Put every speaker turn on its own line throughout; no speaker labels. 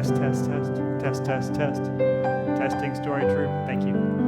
Test, test, test, test, test, test. Testing story true. Thank you.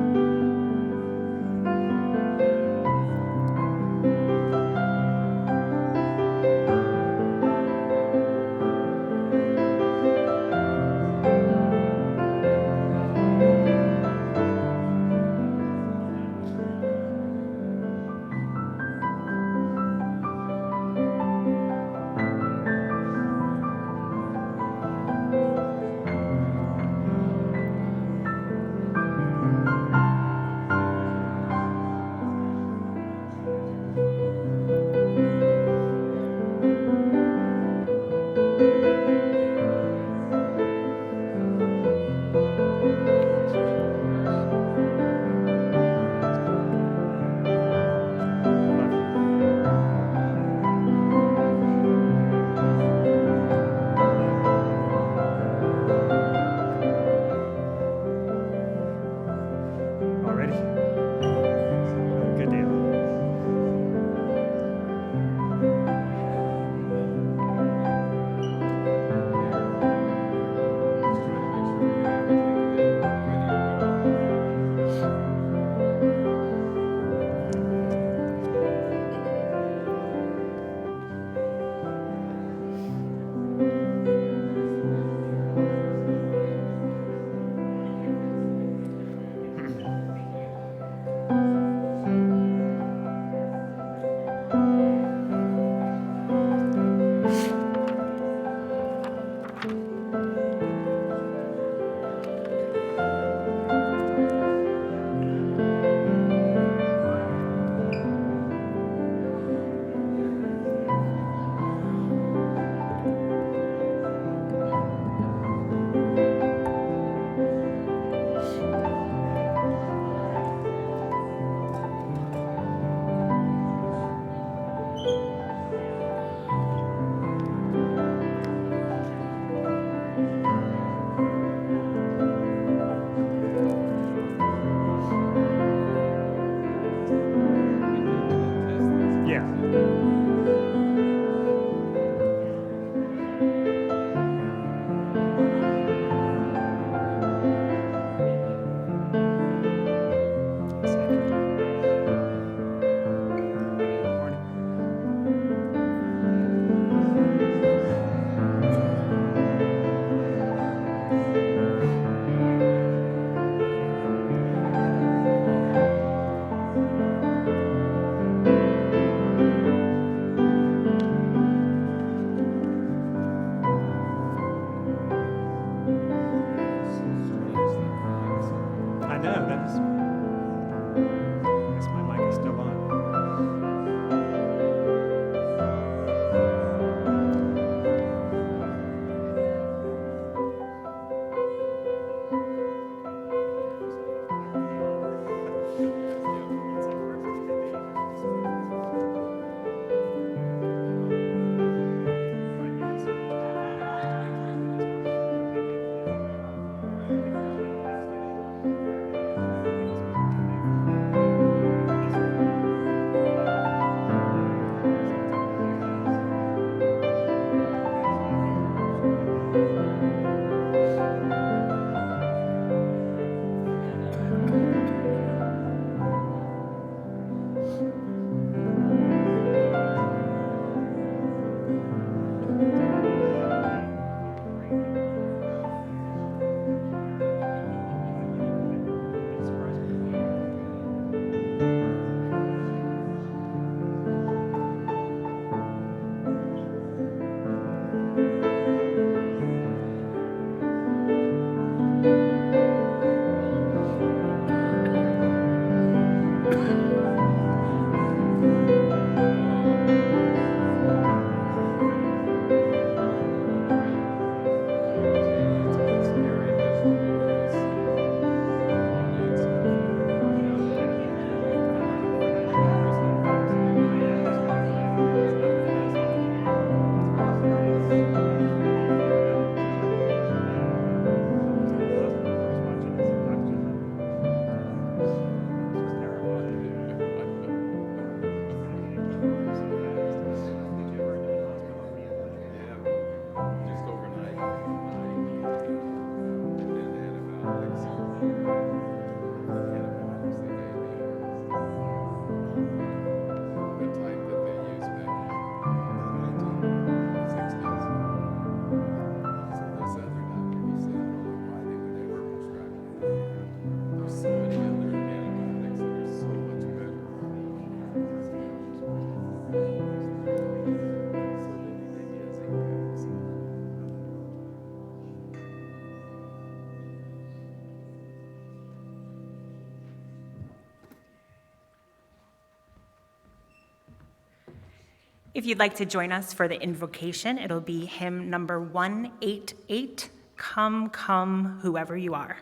If you'd like to join us for the invocation, it'll be hymn number 188, Come, Come, Whoever You Are.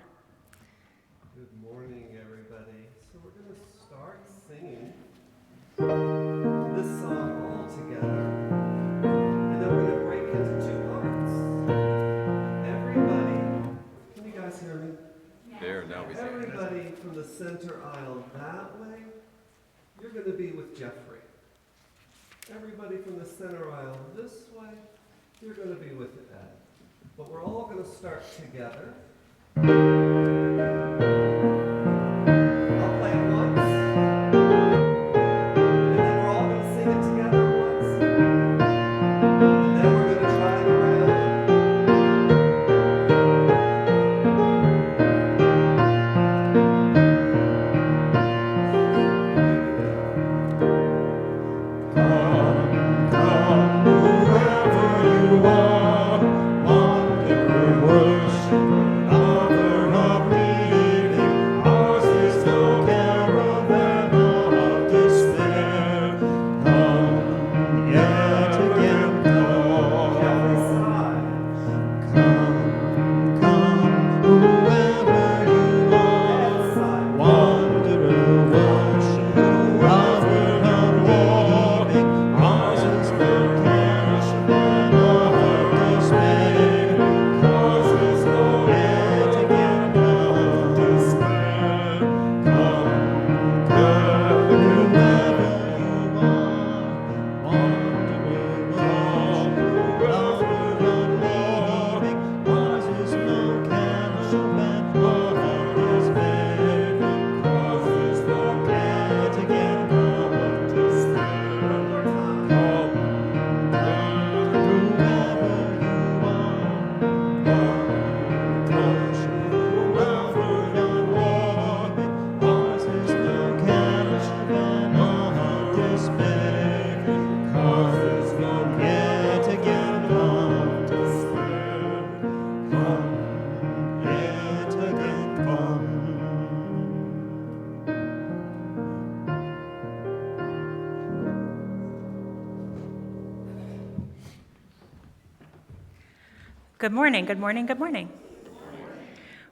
Good morning, everybody. So we're going to start singing this song all together, and then we're going to break into two parts. Everybody, can you guys hear me?
There, now we see.
Everybody from the center aisle that way, you're going to be with Jeffrey. Everybody from the center aisle this way, you're going to be with Ed. But we're all going to start together. I'll play it once, and then we're all going to sing it together once, and then we're going to try it around.
Good morning, good morning, good morning.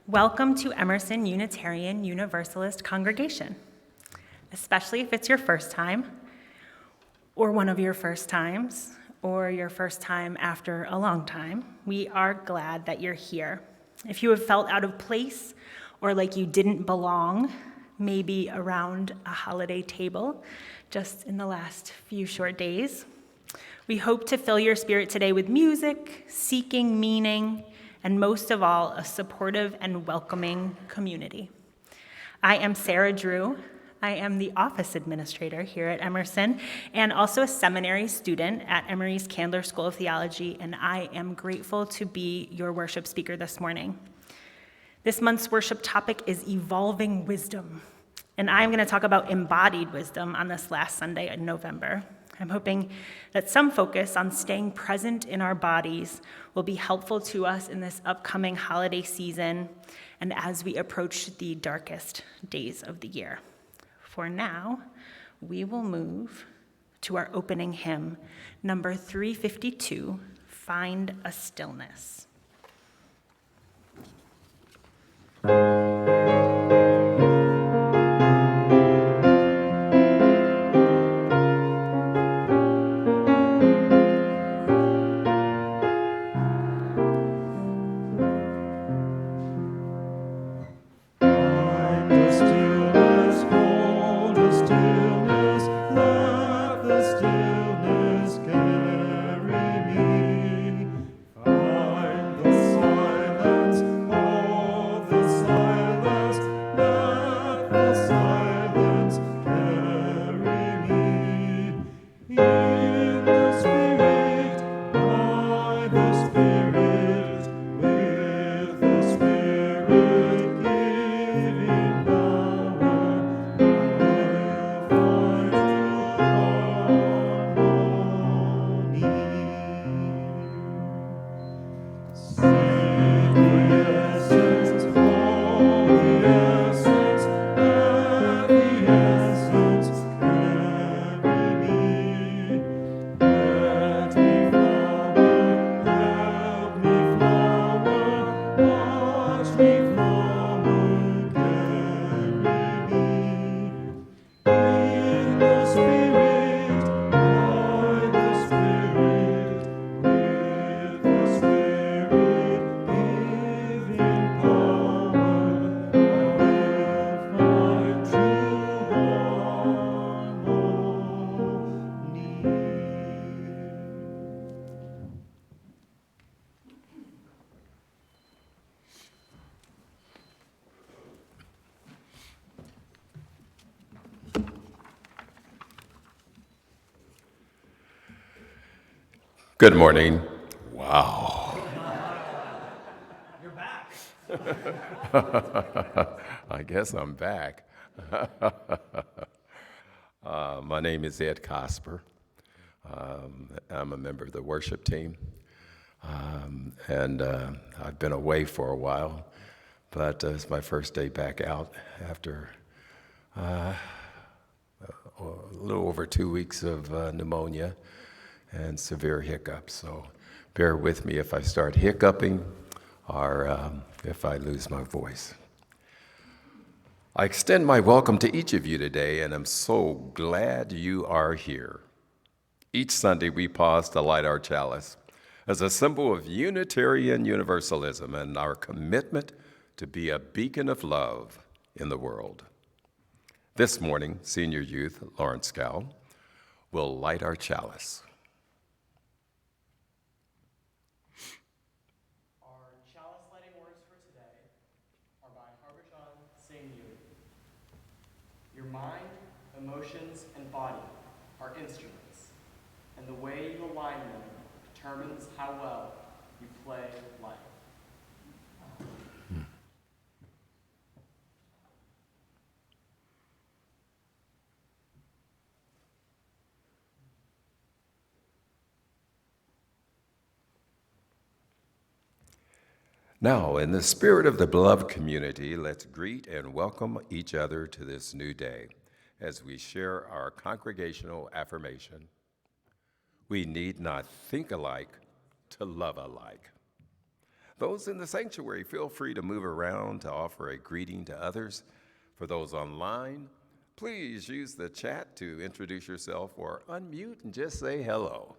Welcome to Emerson Unitarian Universalist Congregation, especially if it's your first time, or one of your first times, or your first time after a long time. We are glad that you're here. If you have felt out of place or like you didn't belong, maybe around a holiday table just in the last few short days, we hope to fill your spirit today with music, seeking meaning, and most of all, a supportive and welcoming community. I am Sara Drew. I am the office administrator here at Emerson and also a seminary student at Emory's Candler School of Theology, and I am grateful to be your worship speaker this morning. This month's worship topic is evolving wisdom, and I'm going to talk about embodied wisdom on this last Sunday in November. I'm hoping that some focus on staying present in our bodies will be helpful to us in this upcoming holiday season and as we approach the darkest days of the year. For now, we will move to our opening hymn, number 352, Find a Stillness.
Find the silence, oh, the silence.
Good morning. Wow.
You're back.
I guess I'm back. My name is Ed Cosper. I'm a member of the worship team. And I've been away for a while, but it's my first day back out after a little over 2 weeks of pneumonia and severe hiccups. So bear with me if I start hiccuping or if I lose my voice. I extend my welcome to each of you today, and I'm so glad you are here. Each Sunday, we pause to light our chalice as a symbol of Unitarian Universalism and our commitment to be a beacon of love in the world. This morning, senior youth Lawrence Scow will light our chalice.
Our chalice lighting words for today are by Harbhajan Singh Yoon. Your mind, emotions, and body are instruments, and the way you align them determines how well you play life.
Now, in the spirit of the beloved community, let's greet and welcome each other to this new day as we share our congregational affirmation. We need not think alike to love alike. Those in the sanctuary, feel free to move around to offer a greeting to others. For those online, please use the chat to introduce yourself or unmute and just say hello.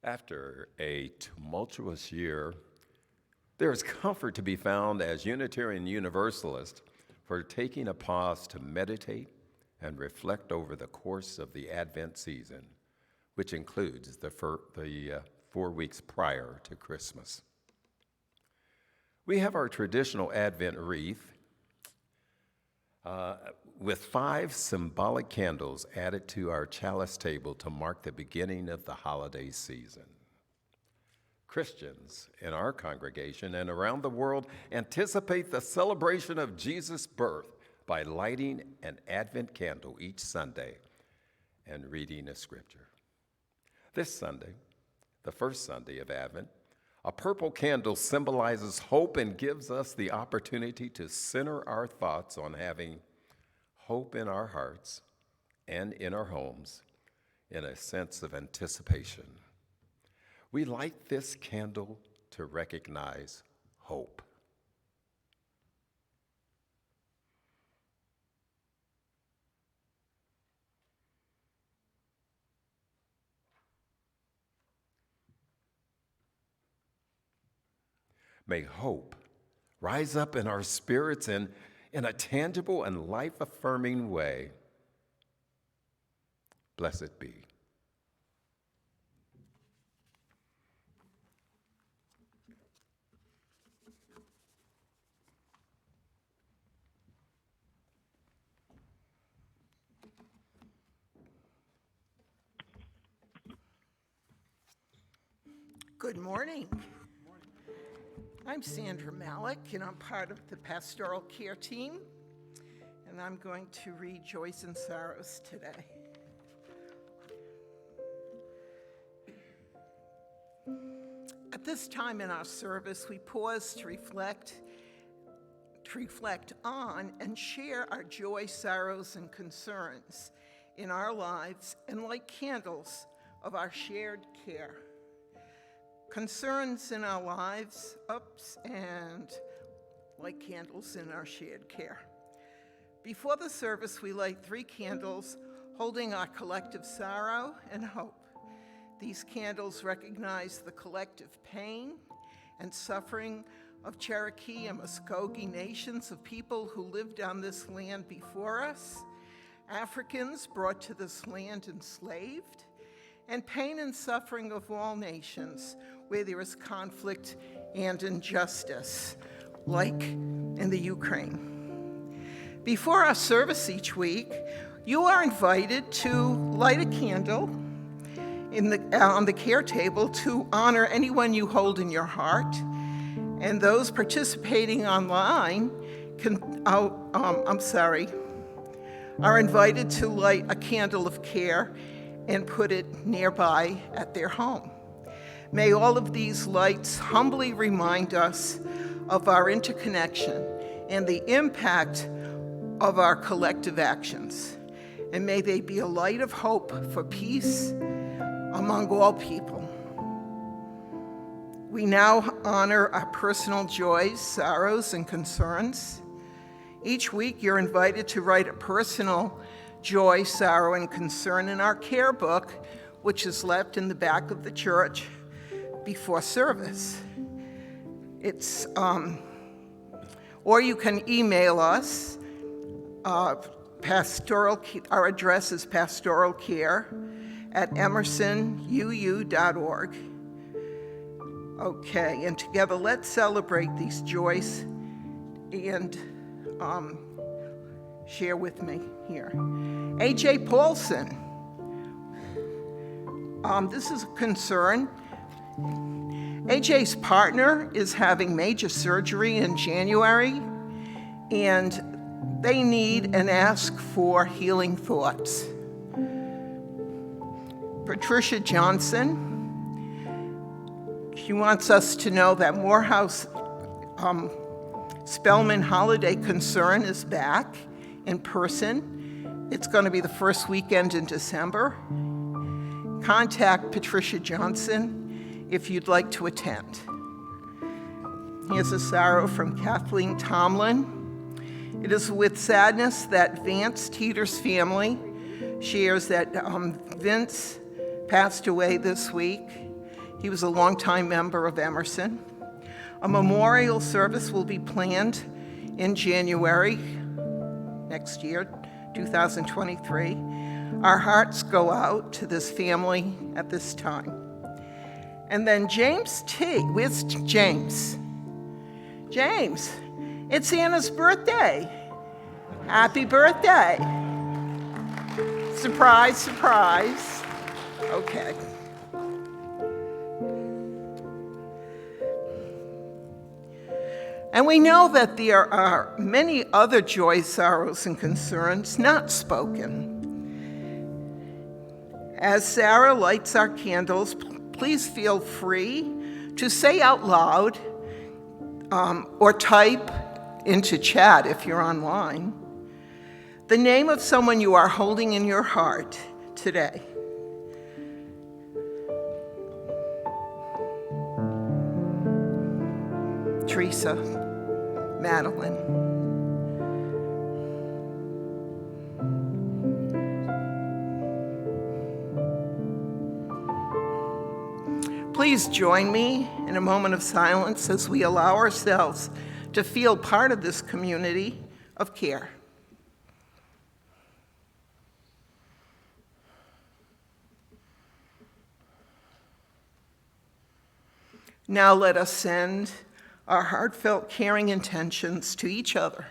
After a tumultuous year, there is comfort to be found as Unitarian Universalists for taking a pause to meditate and reflect over the course of the Advent season, which includes the 4 weeks prior to Christmas. We have our traditional Advent wreath with 5 symbolic candles added to our chalice table to mark the beginning of the holiday season. Christians in our congregation and around the world anticipate the celebration of Jesus' birth by lighting an Advent candle each Sunday and reading a scripture. This Sunday, the first Sunday of Advent, a purple candle symbolizes hope and gives us the opportunity to center our thoughts on having hope in our hearts and in our homes in a sense of anticipation. We light this candle to recognize hope. May hope rise up in our spirits in a tangible and life-affirming way. Blessed be.
Good morning. I'm Sandra Malik, and I'm part of the pastoral care team, and I'm going to read Joyce and Sara's today. At this time in our service, we pause to reflect on and share our joy, sorrows, and concerns in our lives and light candles of our shared care. Concerns in our lives, ups, and light candles in our shared care. Before the service, we light 3 candles holding our collective sorrow and hope. These candles recognize the collective pain and suffering of Cherokee and Muskogee nations, of people who lived on this land before us, Africans brought to this land enslaved, and pain and suffering of all nations where there is conflict and injustice, like in the Ukraine. Before our service each week, you are invited to light a candle on the care table to honor anyone you hold in your heart. And those participating online are invited to light a candle of care and put it nearby at their home. May all of these lights humbly remind us of our interconnection and the impact of our collective actions. And may they be a light of hope for peace among all people. We now honor our personal joys, sorrows, and concerns. Each week, you're invited to write a personal joy, sorrow, and concern in our care book, which is left in the back of the church before service. Or you can email us. Our address is pastoralcare@emersonuu.org. Okay, and together let's celebrate these joys and share with me here. A.J. Paulson. This is a concern. A.J.'s partner is having major surgery in January, and they need and ask for healing thoughts. Patricia Johnson, she wants us to know that Morehouse Spellman Holiday Concern is back in person. It's going to be the first weekend in December. Contact Patricia Johnson if you'd like to attend. Here's a sorrow from Kathleen Tomlin. It is with sadness that Vance Teeter's family shares that Vince passed away this week. He was a longtime member of Emerson. A memorial service will be planned in January next year, 2023. Our hearts go out to this family at this time. And then James T. Where's James? James, it's Anna's birthday. Happy birthday. Surprise, surprise. Okay. And we know that there are many other joys, sorrows, and concerns not spoken. As Sara lights our candles, please feel free to say out loud or type into chat if you're online the name of someone you are holding in your heart today. Teresa, Madeline. Please join me in a moment of silence as we allow ourselves to feel part of this community of care. Now let us send our heartfelt caring intentions to each other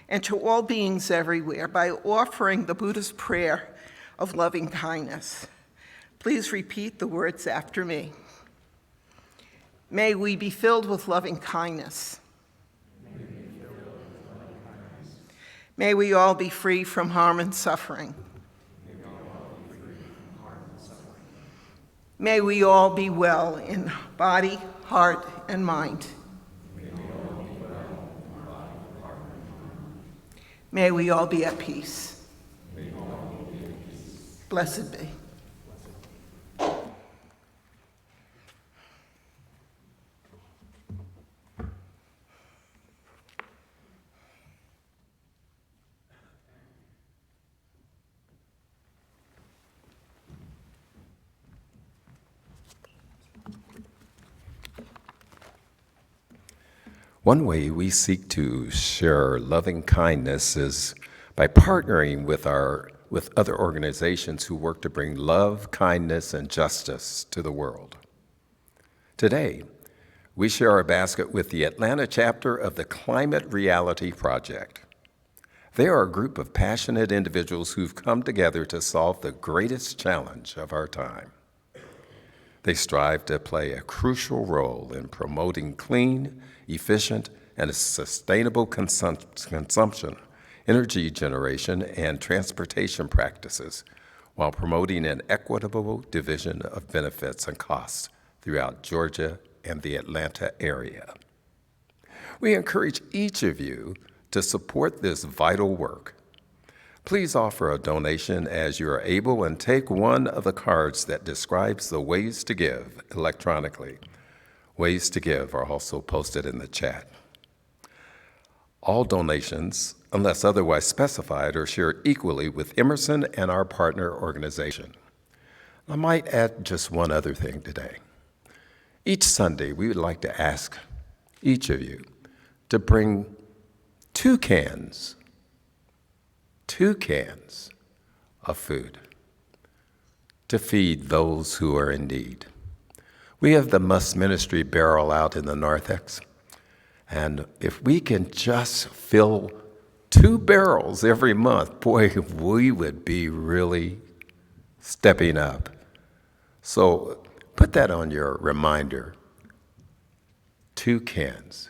and to all beings everywhere by offering the Buddhist prayer of loving kindness. Please repeat the words after me. May we be filled with loving kindness. May we all be free from harm and suffering. May we all be well in body, heart, and mind. May we all be at peace. Blessed be.
One way we seek to share loving kindness is by partnering with other organizations who work to bring love, kindness, and justice to the world. Today, we share our basket with the Atlanta chapter of the Climate Reality Project. They are a group of passionate individuals who've come together to solve the greatest challenge of our time. They strive to play a crucial role in promoting clean, efficient, and sustainable consumption, energy generation, and transportation practices, while promoting an equitable division of benefits and costs throughout Georgia and the Atlanta area. We encourage each of you to support this vital work. Please offer a donation as you are able and take one of the cards that describes the ways to give electronically. Ways to give are also posted in the chat. All donations, unless otherwise specified, are shared equally with Emerson and our partner organization. I might add just one other thing today. Each Sunday, we would like to ask each of you to bring 2 cans of food to feed those who are in need. We have the Must Ministry barrel out in the narthex, and if we can just fill 2 barrels every month, boy, we would be really stepping up. So put that on your reminder, 2 cans.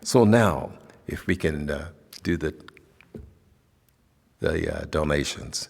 So now, if we can do the donations.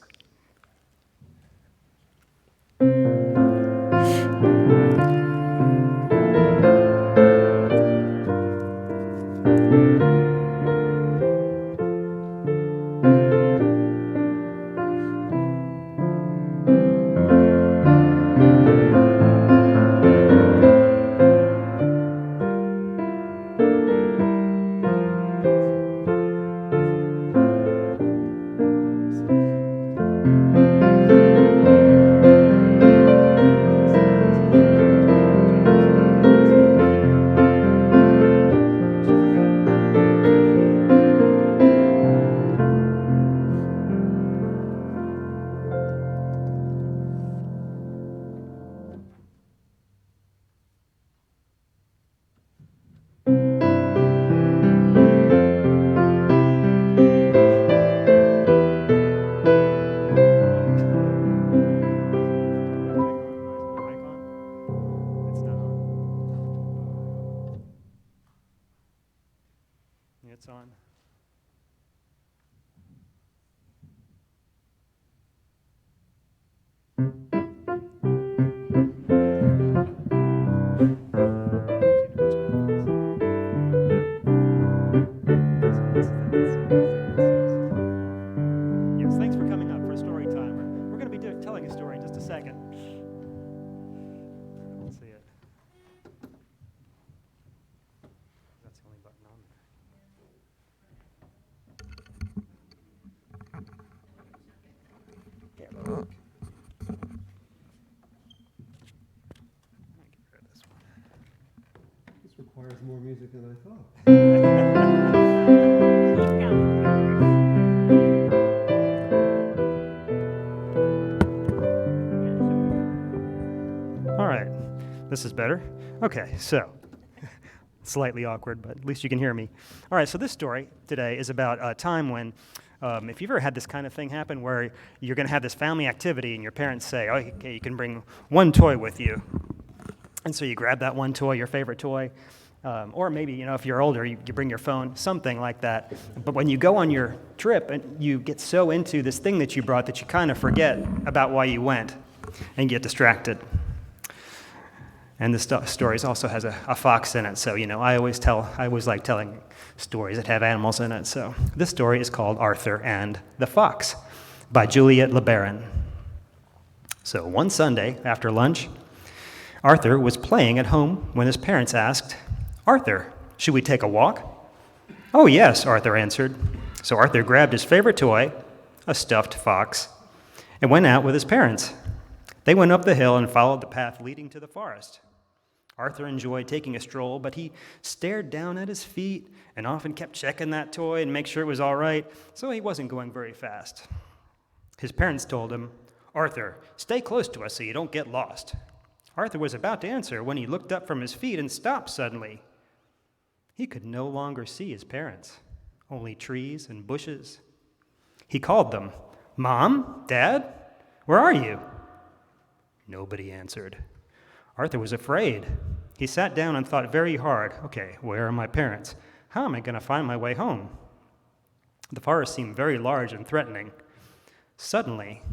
It's on. Yes, thanks for coming up for a story time. We're going to be telling a story in just a second. Let's see it. That's the only button on there. Yeah, look. Get rid of this one.
This requires more music than I thought.
All right, this is better. Okay, so slightly awkward, but at least you can hear me. All right, so this story today is about a time when, if you've ever had this kind of thing happen where you're going to have this family activity and your parents say, oh, okay, you can bring one toy with you. And so you grab that one toy, your favorite toy, or maybe, if you're older, you bring your phone, something like that. But when you go on your trip and you get so into this thing that you brought that you kind of forget about why you went and get distracted. And the stories also has a fox in it. So, I always like telling stories that have animals in it. So this story is called Arthur and the Fox by Juliet LeBaron. So one Sunday after lunch, Arthur was playing at home when his parents asked, "Arthur, should we take a walk?" "Oh, yes," Arthur answered. So Arthur grabbed his favorite toy, a stuffed fox, and went out with his parents. They went up the hill and followed the path leading to the forest. Arthur enjoyed taking a stroll, but he stared down at his feet and often kept checking that toy and make sure it was all right, so he wasn't going very fast. His parents told him, "Arthur, stay close to us so you don't get lost." Arthur was about to answer when he looked up from his feet and stopped suddenly. He could no longer see his parents, only trees and bushes. He called them, "Mom, Dad, where are you?" Nobody answered. Arthur was afraid. He sat down and thought very hard, "Okay, where are my parents? How am I going to find my way home?" The forest seemed very large and threatening. Suddenly,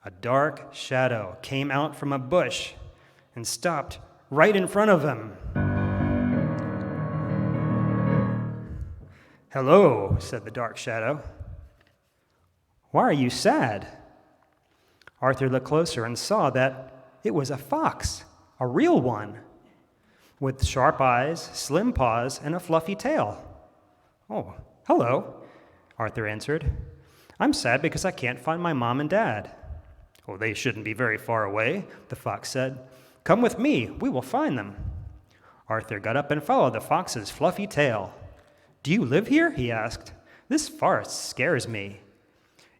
a dark shadow came out from a bush and stopped right in front of him. "Hello," said the dark shadow. "Why are you sad?" Arthur looked closer and saw that it was a fox, a real one, with sharp eyes, slim paws, and a fluffy tail. "Oh, hello," Arthur answered. "I'm sad because I can't find my mom and dad." "Oh, they shouldn't be very far away," the fox said. "Come with me, we will find them." Arthur got up and followed the fox's fluffy tail. "Do you live here?" he asked. "This forest scares me."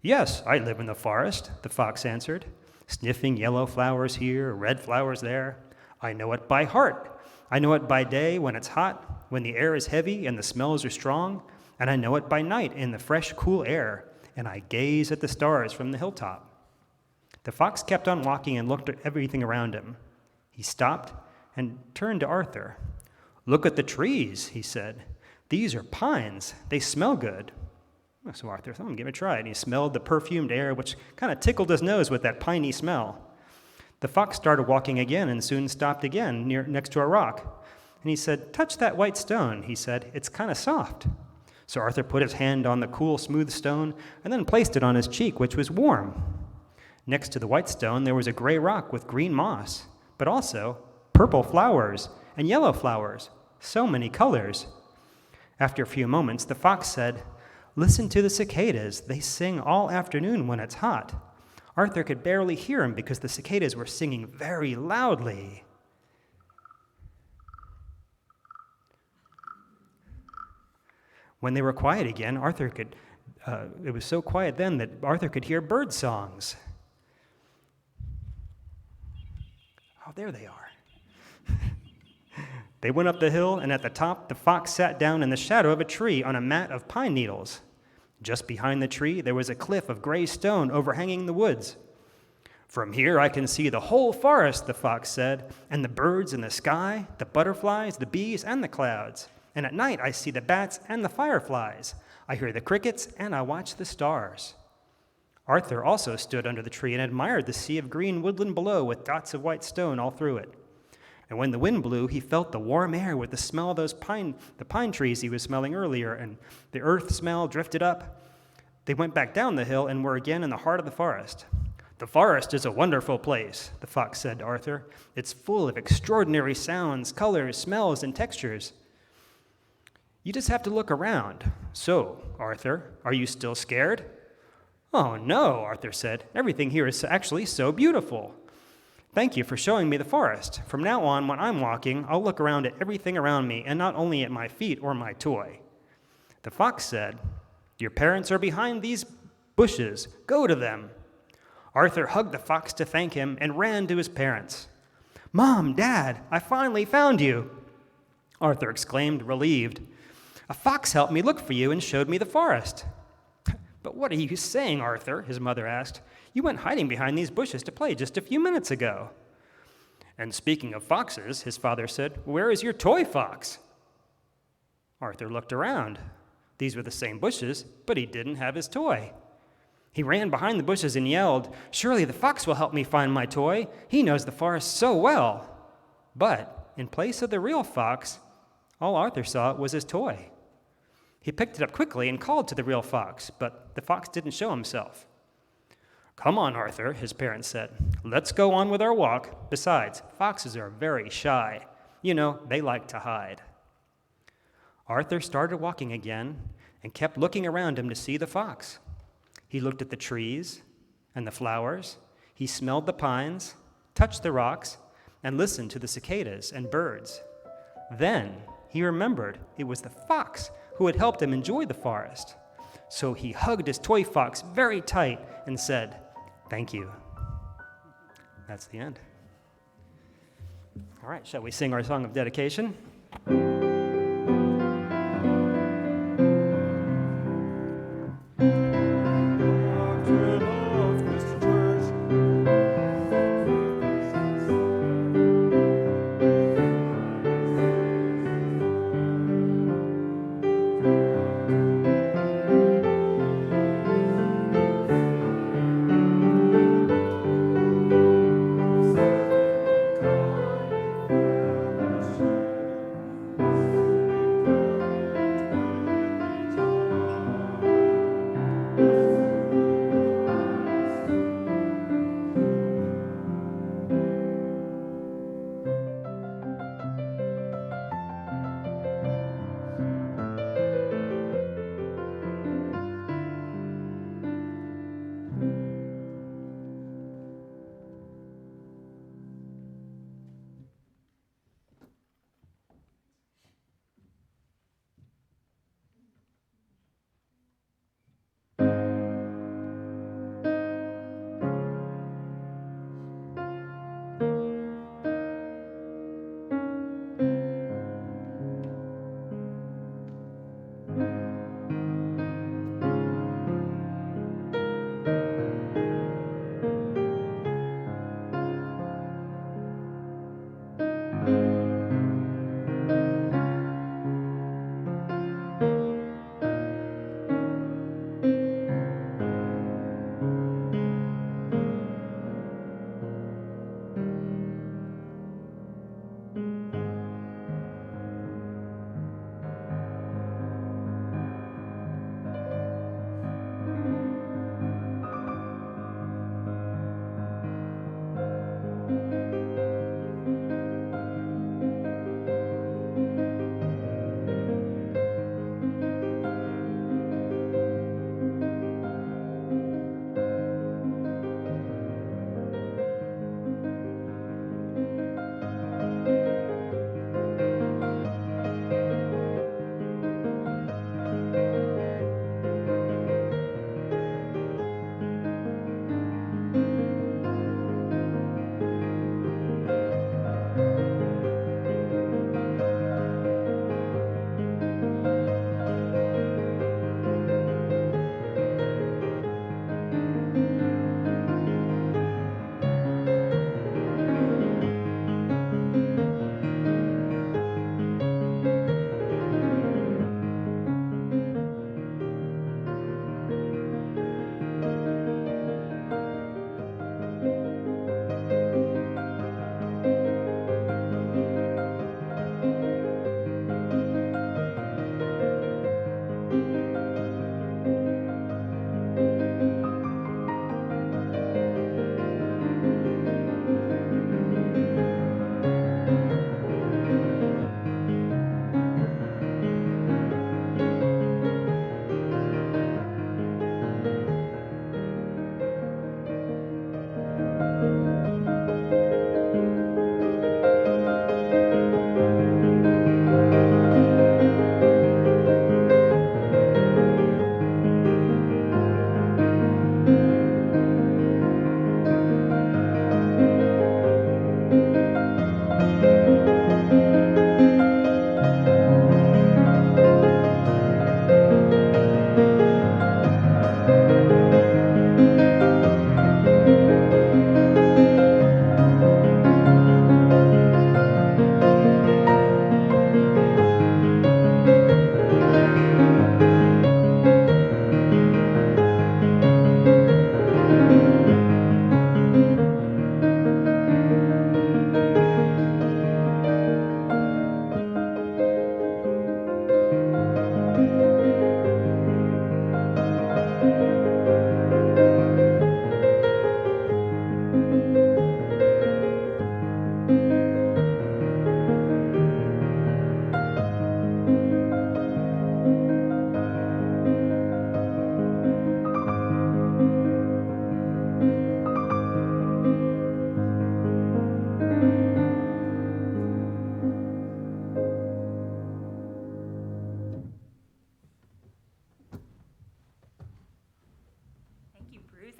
"Yes, I live in the forest," the fox answered, sniffing yellow flowers here, red flowers there. "I know it by heart. I know it by day when it's hot, when the air is heavy and the smells are strong, and I know it by night in the fresh, cool air, and I gaze at the stars from the hilltop." The fox kept on walking and looked at everything around him. He stopped and turned to Arthur. "Look at the trees," he said. "These are pines. They smell good." So Arthur thought, "Give it a try." And he smelled the perfumed air, which kind of tickled his nose with that piney smell. The fox started walking again and soon stopped again next to a rock. And he said, "Touch that white stone," he said. "It's kind of soft." So Arthur put his hand on the cool, smooth stone and then placed it on his cheek, which was warm. Next to the white stone, there was a gray rock with green moss, but also purple flowers and yellow flowers, so many colors. After a few moments, the fox said, "Listen to the cicadas. They sing all afternoon when it's hot." Arthur could barely hear him because the cicadas were singing very loudly. When they were quiet again, it was so quiet then that Arthur could hear bird songs. Oh, there they are. They went up the hill, and at the top, the fox sat down in the shadow of a tree on a mat of pine needles. Just behind the tree, there was a cliff of gray stone overhanging the woods. "From here, I can see the whole forest," the fox said, "and the birds in the sky, the butterflies, the bees, and the clouds. And at night, I see the bats and the fireflies. I hear the crickets, and I watch the stars." Arthur also stood under the tree and admired the sea of green woodland below with dots of white stone all through it. And when the wind blew, he felt the warm air with the smell of the pine trees he was smelling earlier, and the earth smell drifted up. They went back down the hill and were again in the heart of the forest. "The forest is a wonderful place," the fox said to Arthur. "It's full of extraordinary sounds, colors, smells, and textures. You just have to look around. So, Arthur, are you still scared?" "Oh, no," Arthur said. "Everything here is actually so beautiful. Thank you for showing me the forest. From now on, when I'm walking, I'll look around at everything around me and not only at my feet or my toy." The fox said, "Your parents are behind these bushes. Go to them." Arthur hugged the fox to thank him and ran to his parents. "Mom, Dad, I finally found you," Arthur exclaimed, relieved. "A fox helped me look for you and showed me the forest." "But what are you saying, Arthur?" his mother asked. "You went hiding behind these bushes to play just a few minutes ago." And speaking of foxes, his father said, "Where is your toy fox?" Arthur looked around. These were the same bushes, but he didn't have his toy. He ran behind the bushes and yelled, "Surely the fox will help me find my toy. He knows the forest so well." But in place of the real fox, all Arthur saw was his toy. He picked it up quickly and called to the real fox, but the fox didn't show himself. "Come on, Arthur," his parents said. "Let's go on with our walk. Besides, foxes are very shy. You know, they like to hide." Arthur started walking again and kept looking around him to see the fox. He looked at the trees and the flowers. He smelled the pines, touched the rocks, and listened to the cicadas and birds. Then he remembered it was the fox who had helped him enjoy the forest. So he hugged his toy fox very tight and said, "Thank you." That's the end. All right, shall we sing our song of dedication?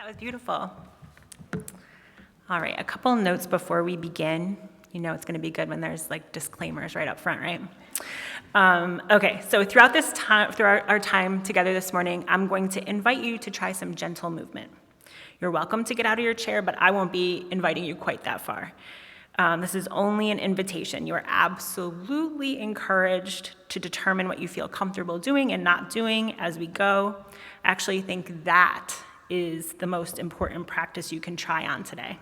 was beautiful. All right, a couple notes before we begin. You know it's going to be good when there's like disclaimers right up front, right? Okay, so throughout our time together this morning, I'm going to invite you to try some gentle movement. You're welcome to get out of your chair, but I won't be inviting you quite that far. This is only an invitation. You are absolutely encouraged to determine what you feel comfortable doing and not doing as we go. I actually think that is the most important practice you can try on today.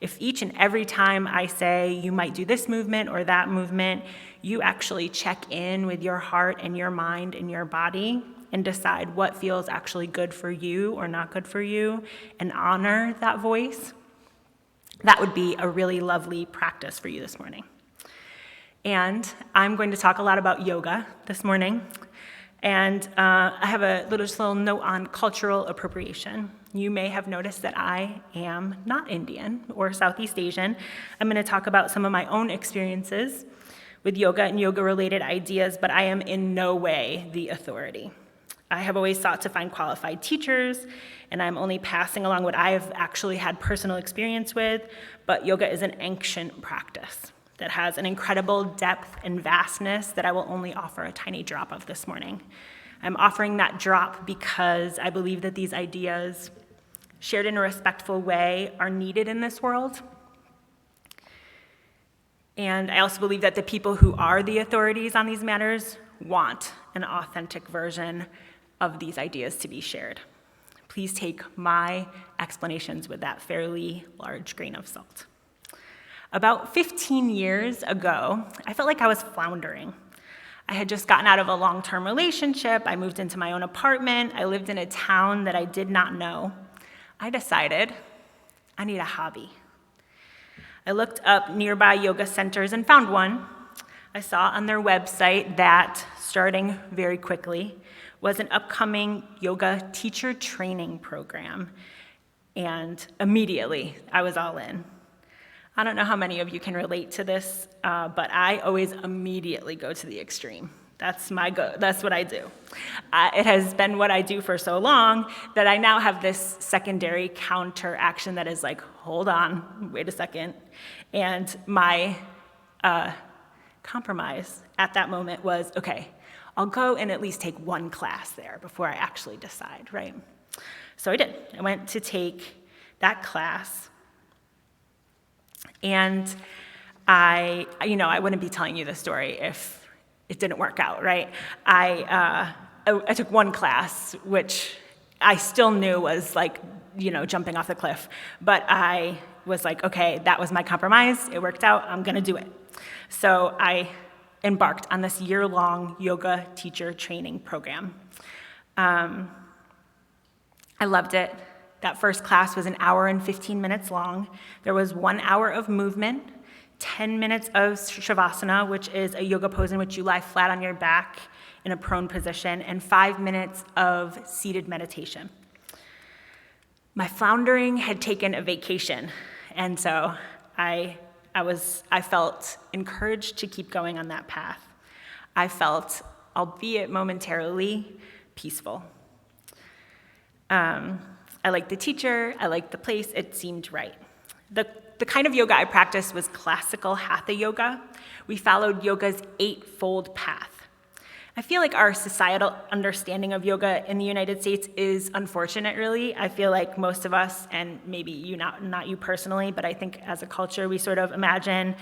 If each and every time I say you might do this movement or that movement, you actually check in with your heart and your mind and your body and decide what feels actually good for you or not good for you and honor that voice, that would be a really lovely practice for you this morning. And I'm going to talk a lot about yoga this morning. And I have a little note on cultural appropriation. You may have noticed that I am not Indian or Southeast Asian. I'm going to talk about some of my own experiences with yoga and yoga-related ideas, but I am in no way the authority. I have always sought to find qualified teachers, and I'm only passing along what I have actually had personal experience with, but yoga is an ancient practice that has an incredible depth and vastness that I will only offer a tiny drop of this morning. I'm offering that drop because I believe that these ideas, shared in a respectful way, are needed in this world. And I also believe that the people who are the authorities on these matters want an authentic version of these ideas to be shared. Please take my explanations with that fairly large grain of salt. About 15 years ago, I felt like I was floundering. I had just gotten out of a long-term relationship. I moved into my own apartment. I lived in a town that I did not know. I decided I need a hobby. I looked up nearby yoga centers and found one. I saw on their website that, starting very quickly, was an upcoming yoga teacher training program. And immediately, I was all in. I don't know how many of you can relate to this, but I always immediately go to the extreme. That's what I do. It has been what I do for so long that I now have this secondary counteraction that is like, hold on, wait a second. And my compromise at that moment was, okay, I'll go and at least take one class there before I actually decide, right? So I did. I went to take that class. And I wouldn't be telling you this story if it didn't work out, right? I took one class, which I still knew was like, jumping off the cliff. But I was like, okay, that was my compromise. It worked out. I'm going to do it. So I embarked on this year-long yoga teacher training program. I loved it. That first class was an hour and 15 minutes long. There was 1 hour of movement, 10 minutes of shavasana, which is a yoga pose in which you lie flat on your back in a prone position, and 5 minutes of seated meditation. My floundering had taken a vacation, and so I felt encouraged to keep going on that path. I felt, albeit momentarily, peaceful. I liked the teacher, I liked the place, it seemed right. The kind of yoga I practiced was classical hatha yoga. We followed yoga's eightfold path. I feel like our societal understanding of yoga in the United States is unfortunate, really. I feel like most of us, and maybe you, not you personally, but I think as a culture, we sort of imagine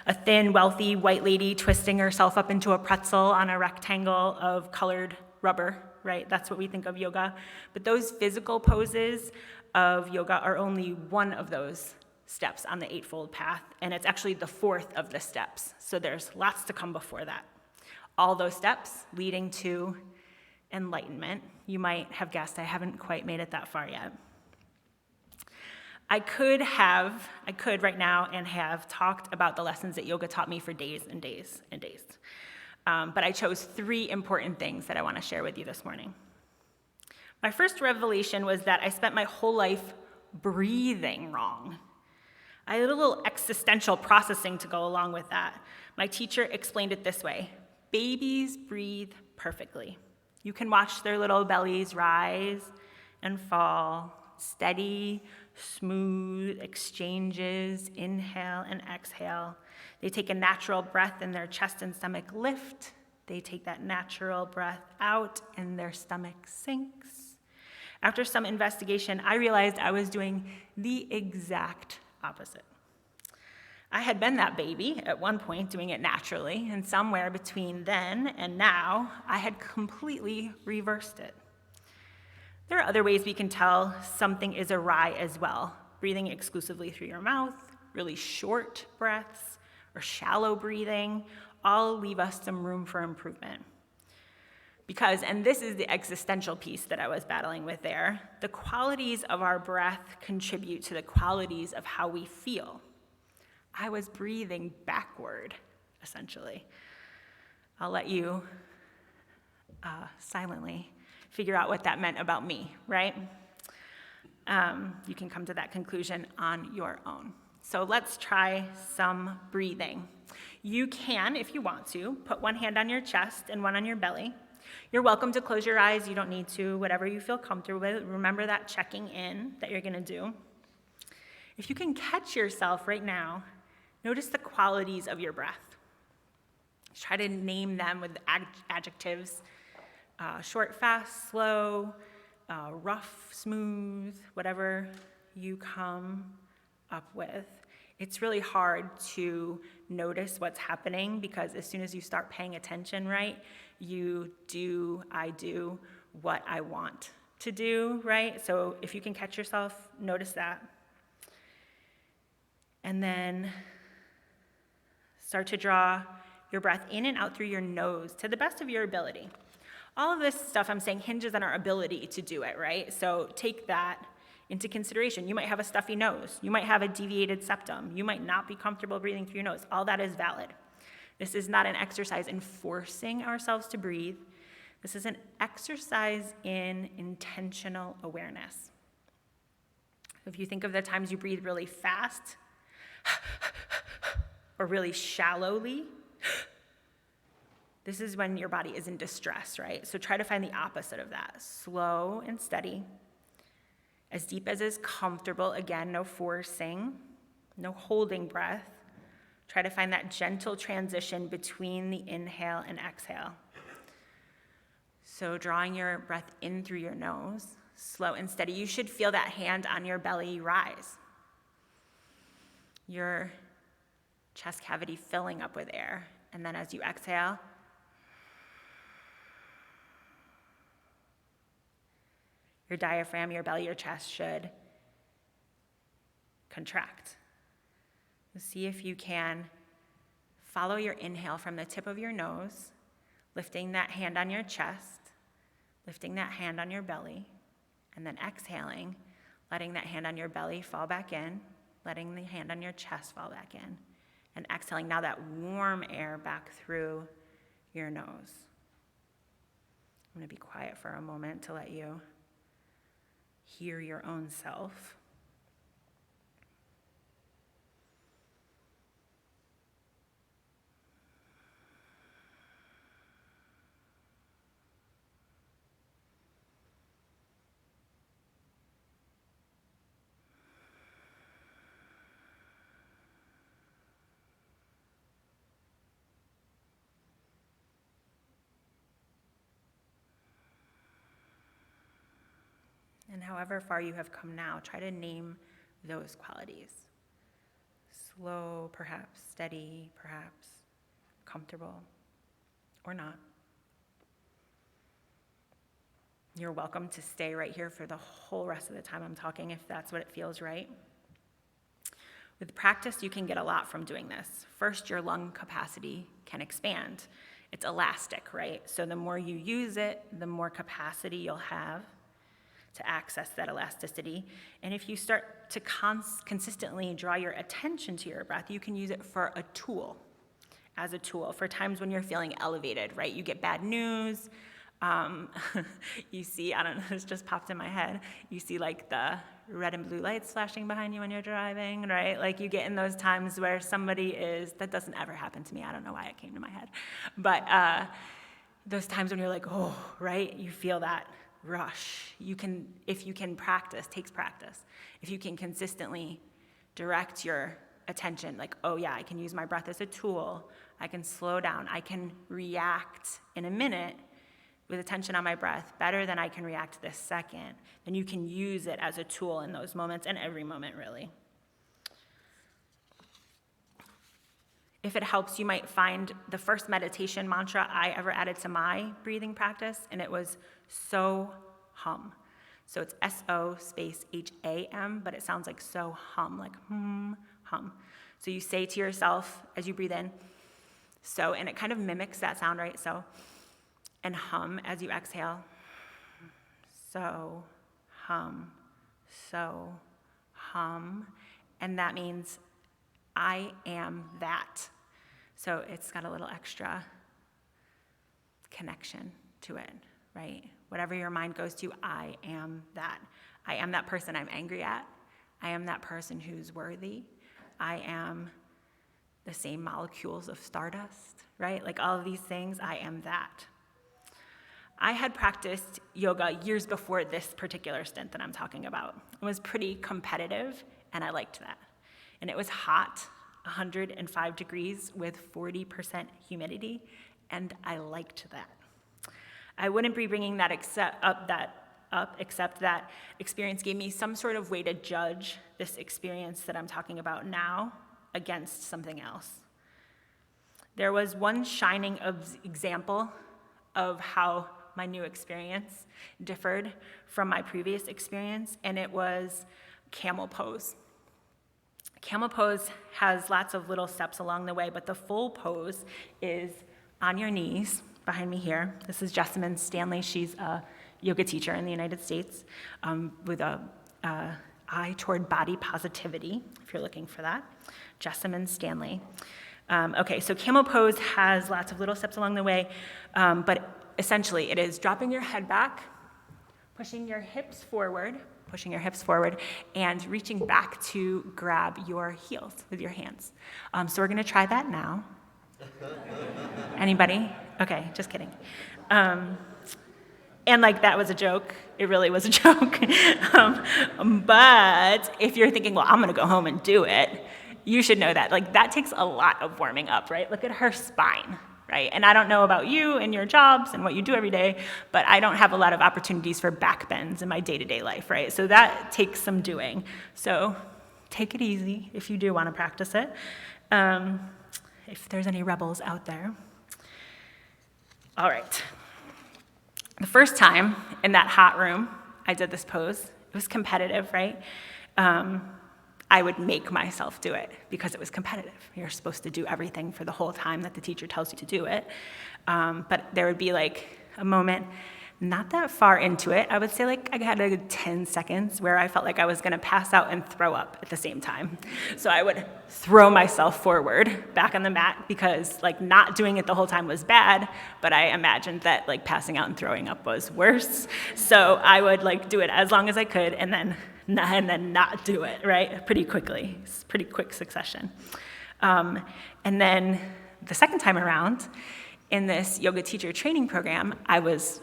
a thin, wealthy white lady twisting herself up into a pretzel on a rectangle of colored rubber, right? That's what we think of yoga. But those physical poses of yoga are only one of those steps on the eightfold path, and it's actually the fourth of the steps. So there's lots to come before that. All those steps leading to enlightenment. You might have guessed I haven't quite made it that far yet. I could right now and have talked about the lessons that yoga taught me for days and days and days. But I chose 3 important things that I want to share with you this morning. My first revelation was that I spent my whole life breathing wrong. I had a little existential processing to go along with that. My teacher explained it this way: babies breathe perfectly. You can watch their little bellies rise and fall steady, smooth exchanges, inhale and exhale. They take a natural breath and their chest and stomach lift. They take that natural breath out and their stomach sinks. After some investigation, I realized I was doing the exact opposite. I had been that baby at one point doing it naturally, and somewhere between then and now, I had completely reversed it. There are other ways we can tell something is awry as well. Breathing exclusively through your mouth, really short breaths, or shallow breathing, all leave us some room for improvement. Because, and this is the existential piece that I was battling with there, the qualities of our breath contribute to the qualities of how we feel. I was breathing backward, essentially. I'll let you silently figure out what that meant about me, right? You can come to that conclusion on your own. So let's try some breathing. You can, if you want to, put one hand on your chest and one on your belly. You're welcome to close your eyes. You don't need to, whatever you feel comfortable with. Remember that checking in that you're going to do. If you can catch yourself right now, notice the qualities of your breath. Try to name them with adjectives. Short, fast, slow, rough, smooth, whatever you come up with. It's really hard to notice what's happening because as soon as you start paying attention, right, I do what I want to do, right? So if you can catch yourself, notice that. And then start to draw your breath in and out through your nose to the best of your ability. All of this stuff I'm saying hinges on our ability to do it, right? So take that into consideration. You might have a stuffy nose. You might have a deviated septum. You might not be comfortable breathing through your nose. All that is valid. This is not an exercise in forcing ourselves to breathe. This is an exercise in intentional awareness. If you think of the times you breathe really fast or really shallowly, this is when your body is in distress, right? So try to find the opposite of that. Slow and steady, as deep as is comfortable. Again, no forcing, no holding breath. Try to find that gentle transition between the inhale and exhale. So drawing your breath in through your nose, slow and steady. You should feel that hand on your belly rise. Your chest cavity filling up with air. And then as you exhale, your diaphragm, your belly, your chest should contract. See if you can follow your inhale from the tip of your nose, lifting that hand on your chest, lifting that hand on your belly, and then exhaling, letting that hand on your belly fall back in, letting the hand on your chest fall back in, and exhaling now that warm air back through your nose. I'm going to be quiet for a moment to let you hear your own self. And however far you have come now, try to name those qualities. Slow, perhaps, steady, perhaps, comfortable, or not. You're welcome to stay right here for the whole rest of the time I'm talking if that's what it feels right. With practice, you can get a lot from doing this. First, your lung capacity can expand. It's elastic, right? So the more you use it, the more capacity you'll have to access that elasticity. And if you start to consistently draw your attention to your breath, you can use it for a tool, as a tool for times when you're feeling elevated, right? You get bad news. You see, I don't know, this just popped in my head. You see like the red and blue lights flashing behind you when you're driving, right? Like you get in those times where somebody is, that doesn't ever happen to me. I don't know why it came to my head. But those times when you're like, oh, right? You feel that rush. If you can practice, takes practice. If you can consistently direct your attention, like, oh yeah, I can use my breath as a tool, I can slow down, I can react in a minute with attention on my breath better than I can react this second, then you can use it as a tool in those moments, and every moment really. If it helps, you might find the first meditation mantra I ever added to my breathing practice, and it was so hum. So it's S-O space H-A-M, but it sounds like so hum, like hum. So you say to yourself as you breathe in, so, and it kind of mimics that sound, right? So, and hum as you exhale. So, hum. And that means I am that. So it's got a little extra connection to it, right? Whatever your mind goes to, I am that. I am that person I'm angry at. I am that person who's worthy. I am the same molecules of stardust, right? Like all of these things, I am that. I had practiced yoga years before this particular stint that I'm talking about. It was pretty competitive, and I liked that. And it was hot, 105 degrees with 40% humidity, and I liked that. I wouldn't be bringing that up except that experience gave me some sort of way to judge this experience that I'm talking about now against something else. There was one shining example of how my new experience differed from my previous experience, and it was camel pose. Camel pose has lots of little steps along the way, but the full pose is on your knees behind me here. This is Jessamine Stanley. She's a yoga teacher in the United States with a eye toward body positivity, if you're looking for that. Jessamine Stanley. Okay, so camel pose has lots of little steps along the way, but essentially it is dropping your head back, pushing your hips forward, and reaching back to grab your heels with your hands. So we're gonna try that now. Anybody? Okay, just kidding. And like that was a joke. It really was a joke. But if you're thinking, well, I'm gonna go home and do it, you should know that. Like that takes a lot of warming up, right? Look at her spine, right? And I don't know about you and your jobs and what you do every day, but I don't have a lot of opportunities for back bends in my day-to-day life, right? So that takes some doing. So take it easy if you do wanna practice it. If there's any rebels out there. All right. The first time in that hot room I did this pose, it was competitive, right? I would make myself do it because it was competitive. You're supposed to do everything for the whole time that the teacher tells you to do it. But there would be like a moment not that far into it. I would say like I had a good 10 seconds where I felt like I was gonna pass out and throw up at the same time. So I would throw myself forward back on the mat because like not doing it the whole time was bad, but I imagined that like passing out and throwing up was worse. So I would like do it as long as I could and then not do it, right? Pretty quickly, it's pretty quick succession. And then the second time around in this yoga teacher training program, I was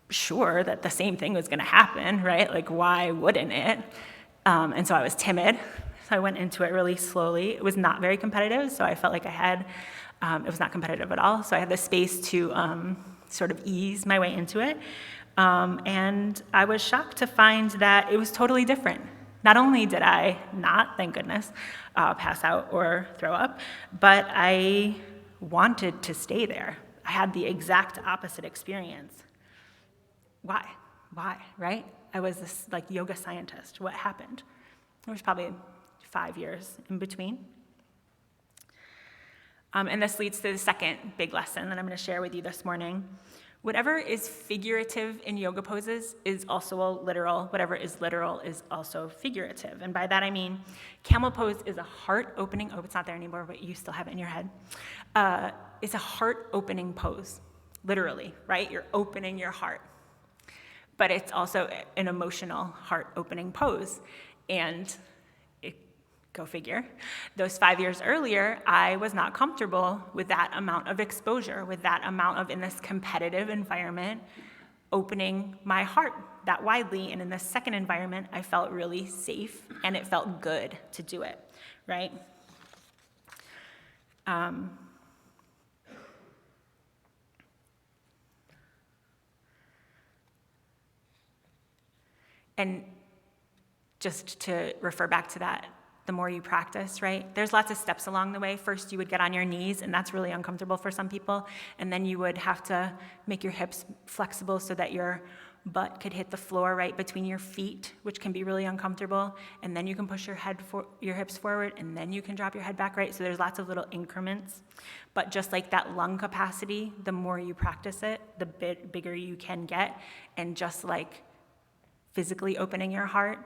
sure that the same thing was gonna happen, right? Like, why wouldn't it? And so I was timid. So I went into it really slowly. It was not very competitive, so I felt like it was not competitive at all. So I had the space to sort of ease my way into it. And I was shocked to find that it was totally different. Not only did I not, thank goodness, pass out or throw up, but I wanted to stay there. I had the exact opposite experience. Why, right? I was this like yoga scientist. What happened? There was probably 5 years in between. And this leads to the second big lesson that I'm gonna share with you this morning. Whatever is figurative in yoga poses is also literal. Whatever is literal is also figurative. And by that I mean, camel pose is a heart-opening, it's not there anymore, but you still have it in your head. It's a heart-opening pose, literally, right? You're opening your heart. But it's also an emotional heart-opening pose. And go figure, those 5 years earlier, I was not comfortable with that amount of exposure, with that amount of, in this competitive environment, opening my heart that widely. And in the second environment, I felt really safe and it felt good to do it, right? And just to refer back to that, the more you practice, right? There's lots of steps along the way. First, you would get on your knees, and that's really uncomfortable for some people. And then you would have to make your hips flexible so that your butt could hit the floor right between your feet, which can be really uncomfortable. And then you can push your hips forward, and then you can drop your head back, right? So there's lots of little increments. But just like that lung capacity, the more you practice it, the bigger you can get. And just like physically opening your heart,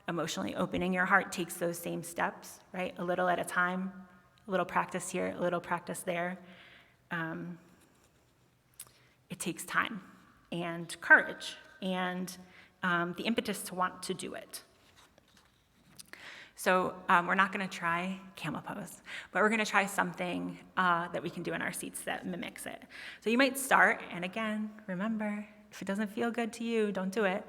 emotionally opening your heart takes those same steps, right? A little at a time, a little practice here, a little practice there. It takes time and courage and the impetus to want to do it. So we're not going to try camel pose, but we're going to try something that we can do in our seats that mimics it. So you might start, and again, remember, if it doesn't feel good to you, don't do it.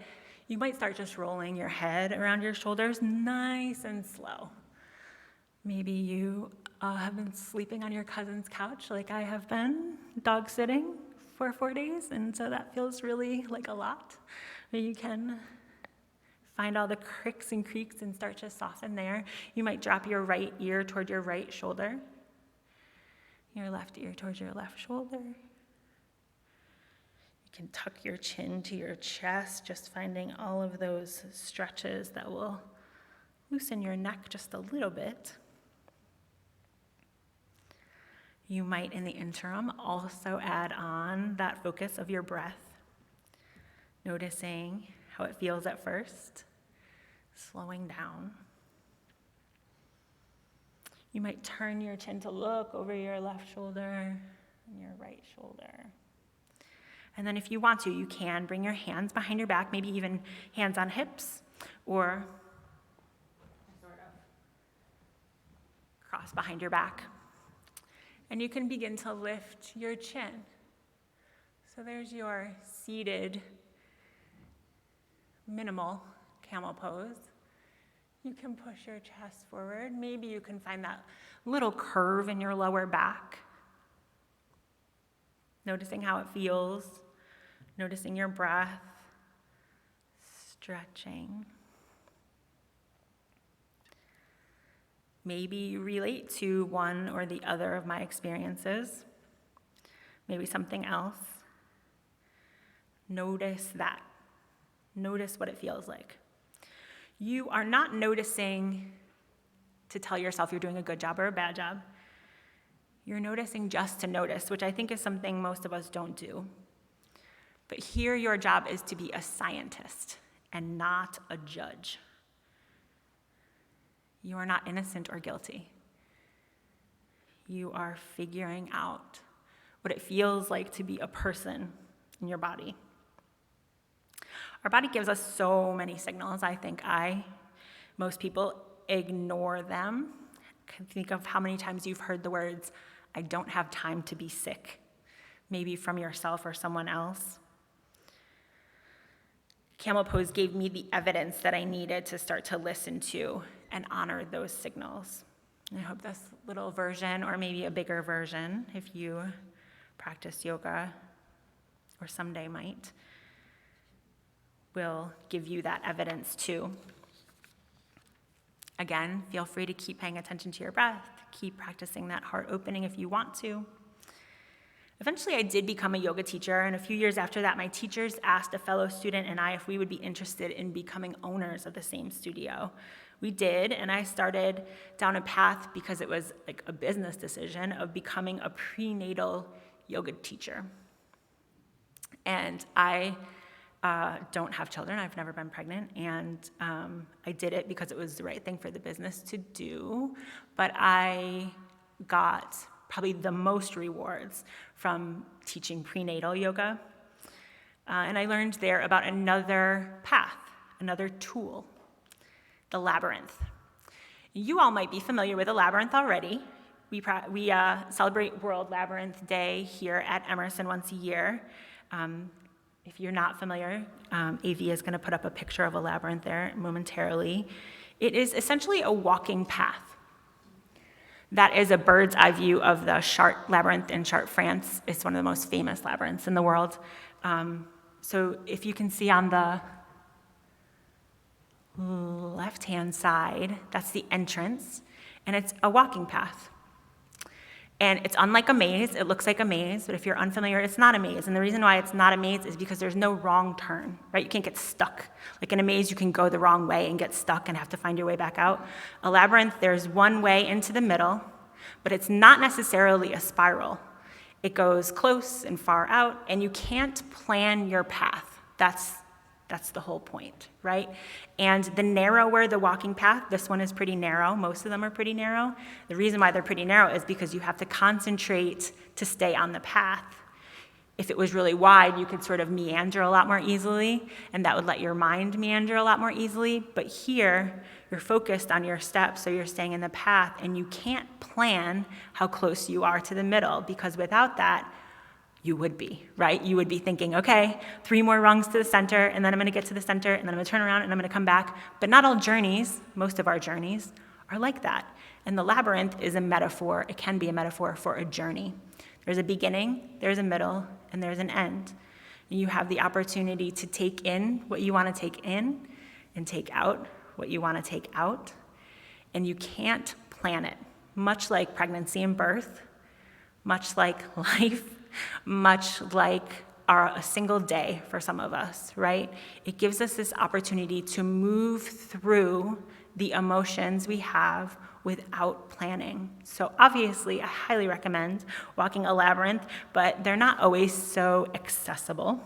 You might start just rolling your head around your shoulders nice and slow. Maybe you have been sleeping on your cousin's couch like I have been, dog sitting for 4 days, and so that feels really like a lot. But you can find all the cricks and creaks and start to soften there. You might drop your right ear toward your right shoulder, your left ear towards your left shoulder. You can tuck your chin to your chest, just finding all of those stretches that will loosen your neck just a little bit. You might, in the interim, also add on that focus of your breath, noticing how it feels at first, slowing down. You might turn your chin to look over your left shoulder and your right shoulder. And then if you want to, you can bring your hands behind your back, maybe even hands on hips, or sort of cross behind your back. And you can begin to lift your chin. So there's your seated, minimal camel pose. You can push your chest forward. Maybe you can find that little curve in your lower back. Noticing how it feels, noticing your breath, stretching. Maybe you relate to one or the other of my experiences, maybe something else. Notice that. Notice what it feels like. You are not noticing to tell yourself you're doing a good job or a bad job. You're noticing just to notice, which I think is something most of us don't do. But here your job is to be a scientist and not a judge. You are not innocent or guilty. You are figuring out what it feels like to be a person in your body. Our body gives us so many signals. I think most people ignore them. Think of how many times you've heard the words, "I don't have time to be sick," maybe from yourself or someone else. Camel pose gave me the evidence that I needed to start to listen to and honor those signals. And I hope this little version, or maybe a bigger version, if you practice yoga, or someday might, will give you that evidence too. Again, feel free to keep paying attention to your breath, keep practicing that heart opening if you want to. Eventually, I did become a yoga teacher, and a few years after that, my teachers asked a fellow student and I if we would be interested in becoming owners of the same studio. We did, and I started down a path, because it was like a business decision, of becoming a prenatal yoga teacher. And I don't have children. I've never been pregnant, and I did it because it was the right thing for the business to do. But I got probably the most rewards from teaching prenatal yoga. And I learned there about another path, another tool, the labyrinth. You all might be familiar with the labyrinth already. We celebrate World Labyrinth Day here at Emerson once a year. If you're not familiar, AV is going to put up a picture of a labyrinth there momentarily. It is essentially a walking path. That is a bird's eye view of the Chartres labyrinth in Chartres, France. It's one of the most famous labyrinths in the world. So if you can see on the left-hand side, that's the entrance, and it's a walking path. And it's unlike a maze. It looks like a maze, but if you're unfamiliar, it's not a maze. And the reason why it's not a maze is because there's no wrong turn, right? You can't get stuck. Like in a maze, you can go the wrong way and get stuck and have to find your way back out. A labyrinth, there's one way into the middle, but it's not necessarily a spiral. It goes close and far out, and you can't plan your path. That's the whole point, right? And the narrower the walking path, this one is pretty narrow. Most of them are pretty narrow. The reason why they're pretty narrow is because you have to concentrate to stay on the path. If it was really wide, you could sort of meander a lot more easily, and that would let your mind meander a lot more easily. But here, you're focused on your steps, so you're staying in the path, and you can't plan how close you are to the middle, because without that, you would be, right? You would be thinking, okay, 3 more rungs to the center, and then I'm going to get to the center, and then I'm going to turn around, and I'm going to come back. But not all journeys, most of our journeys, are like that. And the labyrinth is a metaphor. It can be a metaphor for a journey. There's a beginning, there's a middle, and there's an end. And you have the opportunity to take in what you want to take in and take out what you want to take out. And you can't plan it, much like pregnancy and birth, much like life, much like a single day for some of us, right? It gives us this opportunity to move through the emotions we have without planning. So obviously, I highly recommend walking a labyrinth, but they're not always so accessible.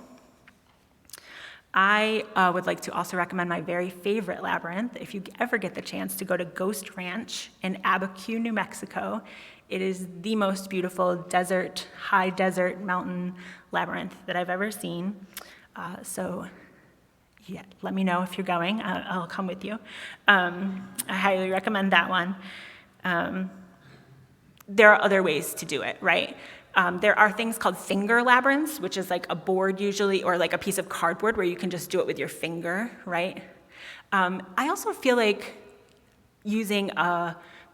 I would like to also recommend my very favorite labyrinth. If you ever get the chance to go to Ghost Ranch in Abiquiu, New Mexico, it is the most beautiful desert, high desert mountain labyrinth that I've ever seen. Yeah, let me know if you're going. I'll come with you. I highly recommend that one. There are other ways to do it, right? There are things called finger labyrinths, which is like a board usually, or like a piece of cardboard where you can just do it with your finger, right? I also feel like using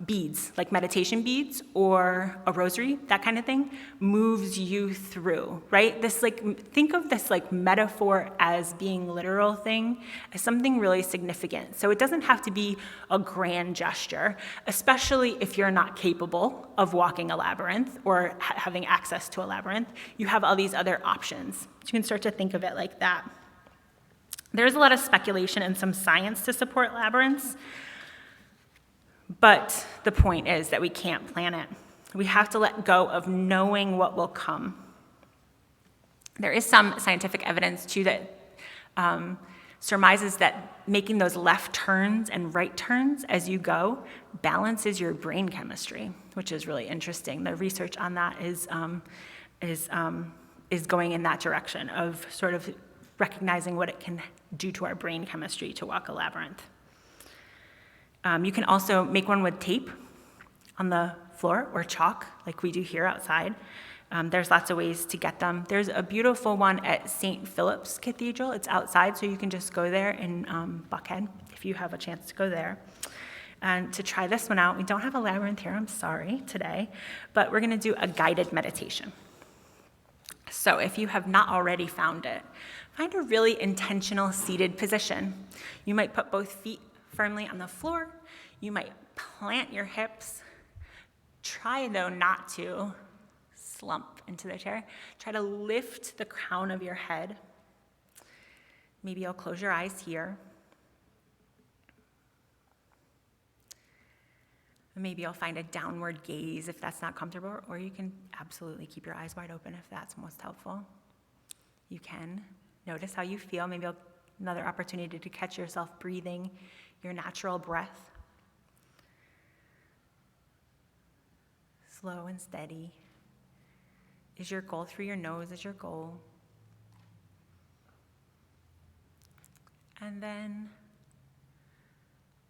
beads, like meditation beads or a rosary, that kind of thing, moves you through, right? Think of this like metaphor as being literal thing, as something really significant. So it doesn't have to be a grand gesture, especially if you're not capable of walking a labyrinth or having access to a labyrinth. You have all these other options. So you can start to think of it like that. There's a lot of speculation and some science to support labyrinths. But the point is that we can't plan it. We have to let go of knowing what will come. There is some scientific evidence, too, that surmises that making those left turns and right turns as you go balances your brain chemistry, which is really interesting. The research on that is going in that direction of sort of recognizing what it can do to our brain chemistry to walk a labyrinth. You can also make one with tape on the floor or chalk, like we do here outside. There's lots of ways to get them. There's a beautiful one at St. Philip's Cathedral. It's outside, so you can just go there in Buckhead if you have a chance to go there. And to try this one out, we don't have a labyrinth here, I'm sorry, today, but we're going to do a guided meditation. So if you have not already found it, find a really intentional seated position. You might put both feet firmly on the floor. You might plant your hips. Try, though, not to slump into the chair. Try to lift the crown of your head. Maybe you'll close your eyes here. Maybe you'll find a downward gaze if that's not comfortable, or you can absolutely keep your eyes wide open if that's most helpful. You can notice how you feel. Maybe another opportunity to catch yourself breathing your natural breath. Slow and steady. Is your goal through your nose? Is your goal? And then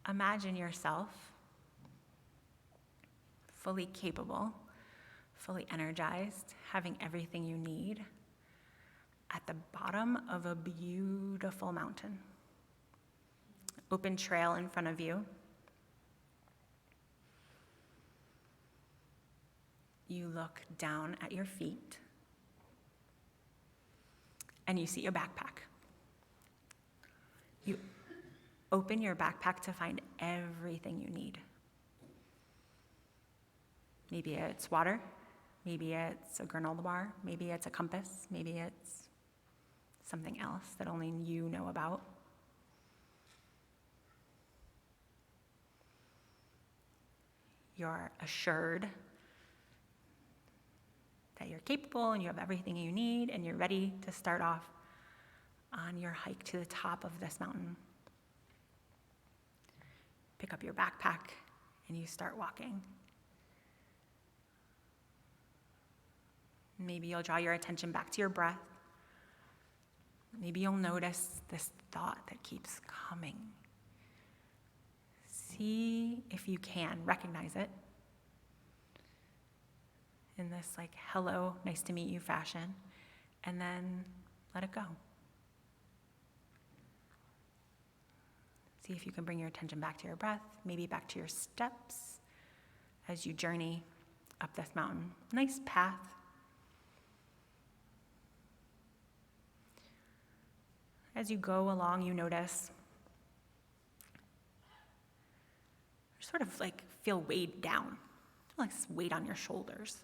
imagine yourself fully capable, fully energized, having everything you need, at the bottom of a beautiful mountain. Open trail in front of you. You look down at your feet and you see your backpack. You open your backpack to find everything you need. Maybe it's water, maybe it's a granola bar, maybe it's a compass, maybe it's something else that only you know about. You're assured that you're capable and you have everything you need and you're ready to start off on your hike to the top of this mountain. Pick up your backpack and you start walking. Maybe you'll draw your attention back to your breath. Maybe you'll notice this thought that keeps coming. See if you can recognize it in this like, hello, nice to meet you fashion, and then let it go. See if you can bring your attention back to your breath, maybe back to your steps as you journey up this mountain. Nice path. As you go along, you notice you sort of like feel weighed down, like this weight on your shoulders.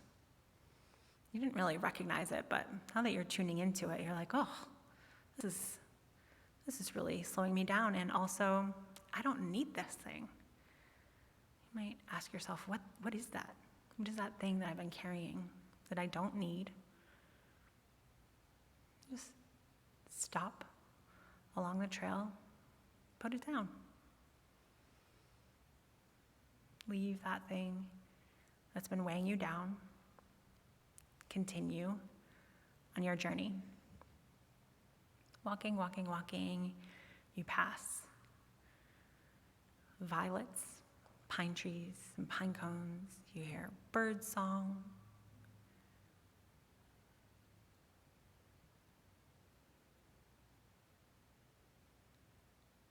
You didn't really recognize it, but now that you're tuning into it, you're like, oh, this is really slowing me down. And also, I don't need this thing. You might ask yourself, what is that? What is that thing that I've been carrying that I don't need? Just stop along the trail, put it down. Leave that thing that's been weighing you down. Continue on your journey. Walking, walking, walking, you pass violets, pine trees, and pine cones. You hear bird song.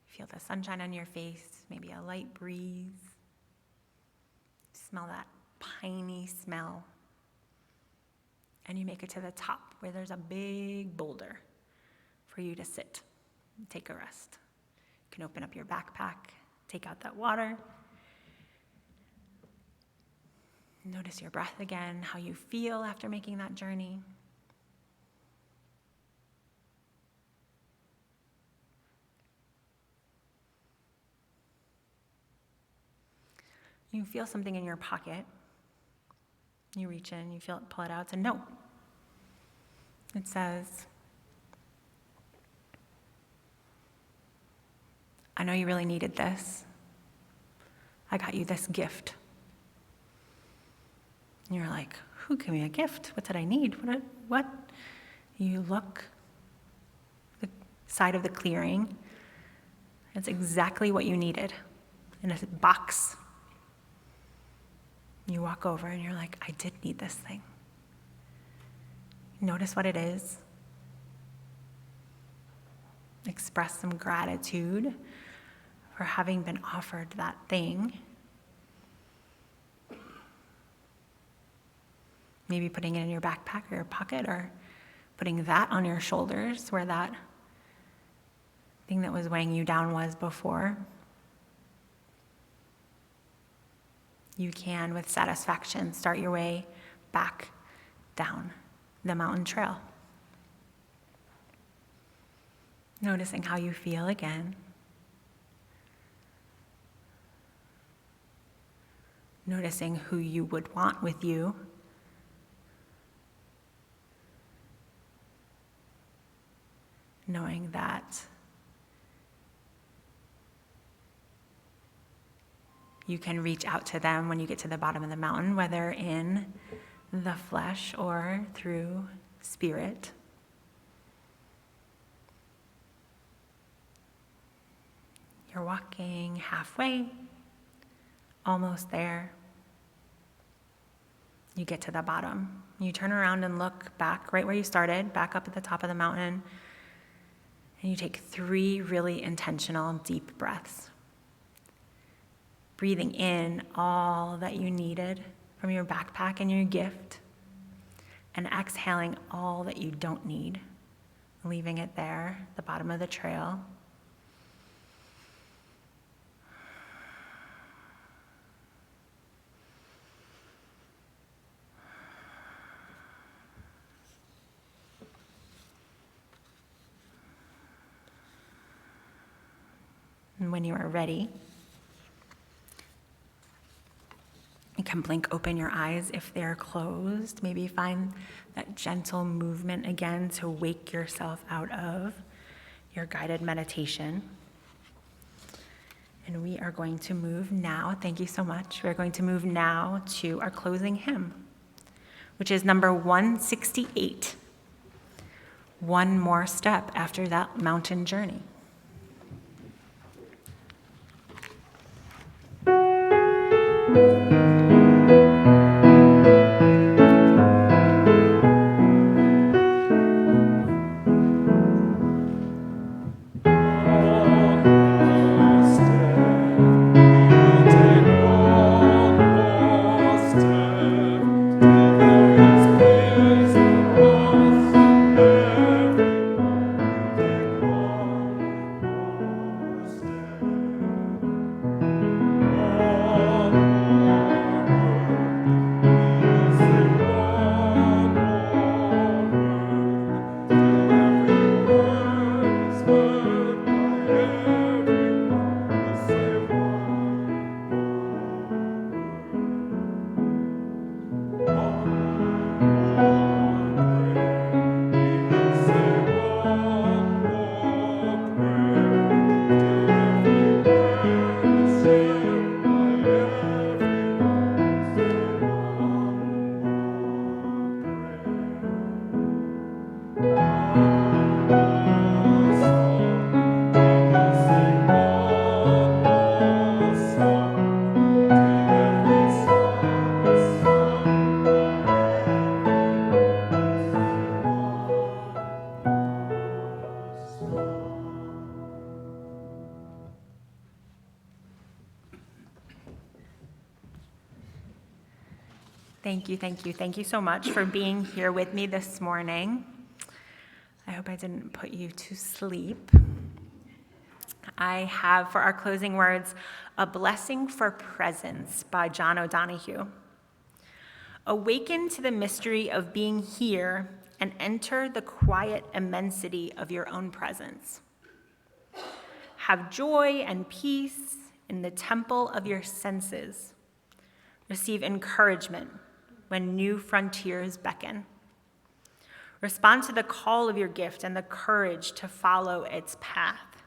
Feel the sunshine on your face, maybe a light breeze. Smell that piney smell. And you make it to the top where there's a big boulder for you to sit and take a rest. You can open up your backpack, take out that water. Notice your breath again, how you feel after making that journey. You feel something in your pocket. You reach in, you feel it, pull it out. It's a note. It says, I know you really needed this. I got you this gift. And you're like, who gave me a gift? What did I need? What? You look the side of the clearing. It's exactly what you needed in a box. You walk over and you're like, I did need this thing. Notice what it is. Express some gratitude for having been offered that thing. Maybe putting it in your backpack or your pocket, or putting that on your shoulders where that thing that was weighing you down was before. You can, with satisfaction, start your way back down the mountain trail. Noticing how you feel again. Noticing who you would want with you. Knowing that you can reach out to them when you get to the bottom of the mountain, whether in the flesh or through spirit. You're walking halfway, almost there. You get to the bottom. You turn around and look back right where you started, back up at the top of the mountain, and you take 3 really intentional deep breaths. Breathing in all that you needed from your backpack and your gift, and exhaling all that you don't need, leaving it there, the bottom of the trail. And when you are ready, you can blink open your eyes if they're closed. Maybe find that gentle movement again to wake yourself out of your guided meditation. And we are going to move now. Thank you so much. We're going to move now to our closing hymn, which is number 168. One more step after that mountain journey. Thank you so much for being here with me this morning. I hope I didn't put you to sleep. I have for our closing words, A Blessing for Presence by John O'Donohue. Awaken to the mystery of being here and enter the quiet immensity of your own presence. Have joy and peace in the temple of your senses. Receive encouragement when new frontiers beckon. Respond to the call of your gift and the courage to follow its path.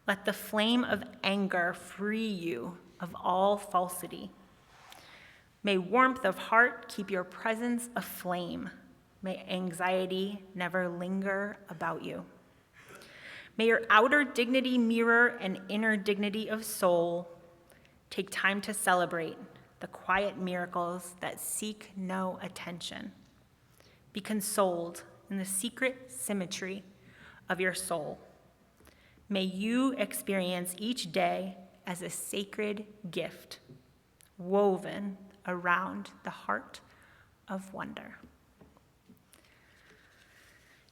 Let the flame of anger free you of all falsity. May warmth of heart keep your presence aflame. May anxiety never linger about you. May your outer dignity mirror an inner dignity of soul. Take time to celebrate the quiet miracles that seek no attention. Be consoled in the secret symmetry of your soul. May you experience each day as a sacred gift woven around the heart of wonder.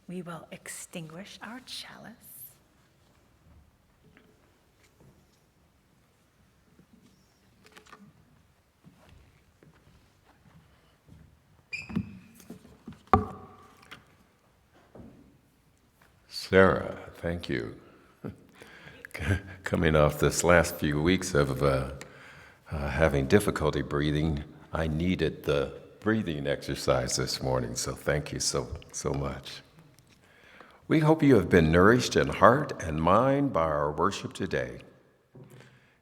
We will extinguish our chalice.
Sara, thank you. Coming off this last few weeks of having difficulty breathing, I needed the breathing exercise this morning, so thank you so much. We hope you have been nourished in heart and mind by our worship today.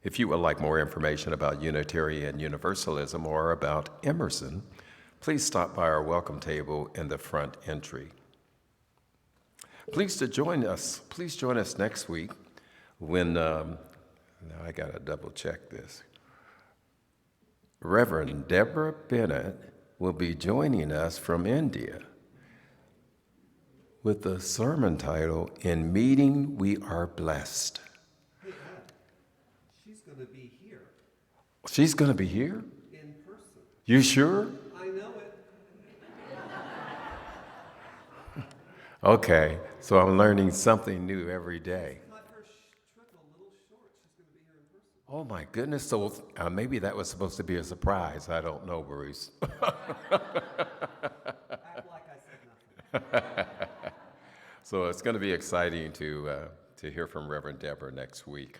If you would like more information about Unitarian Universalism or about Emerson, please stop by our welcome table in the front entry. Please join us next week when, now I gotta double check this. Reverend Deborah Bennett will be joining us from India with the sermon title, In Meeting We Are Blessed.
Hey, Ed, she's going to be here
She's going to be here?
in person.
You sure?
I know it.
Okay, so I'm learning something new every day.
Cut her trip a little short. She's going to be here in person.
Oh my goodness, so maybe that was supposed to be a surprise. I don't know, Bruce.
Act like I said nothing.
So it's going to be exciting to hear from Reverend Deborah next week.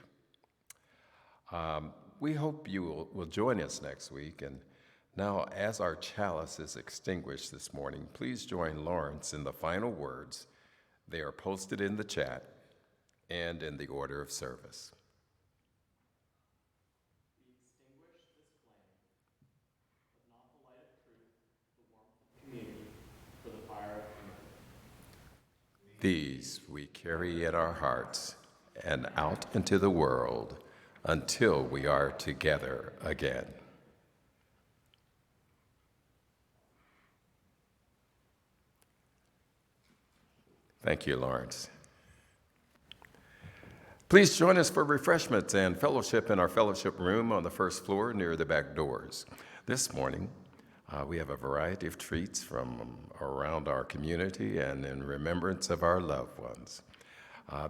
We hope you will join us next week. And now, as our chalice is extinguished this morning, please join Lawrence in the final words. They are posted in the chat and in the order of service.
We extinguish this flame, but not the light of truth, the warmth of community, for the fire of commitment.
These we carry in our hearts and out into the world until we are together again. Thank you, Lawrence. Please join us for refreshments and fellowship in our fellowship room on the first floor near the back doors. This morning, we have a variety of treats from around our community and in remembrance of our loved ones.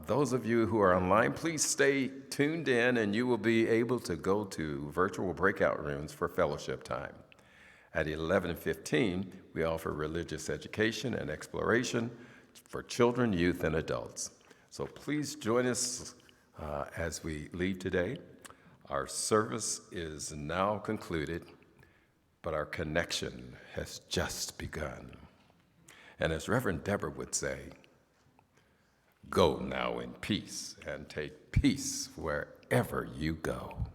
Those of you who are online, please stay tuned in and you will be able to go to virtual breakout rooms for fellowship time. At 11:15, we offer religious education and exploration for children, youth, and adults. So please join us as we leave today. Our service is now concluded, but our connection has just begun. And as Reverend Deborah would say, go now in peace and take peace wherever you go.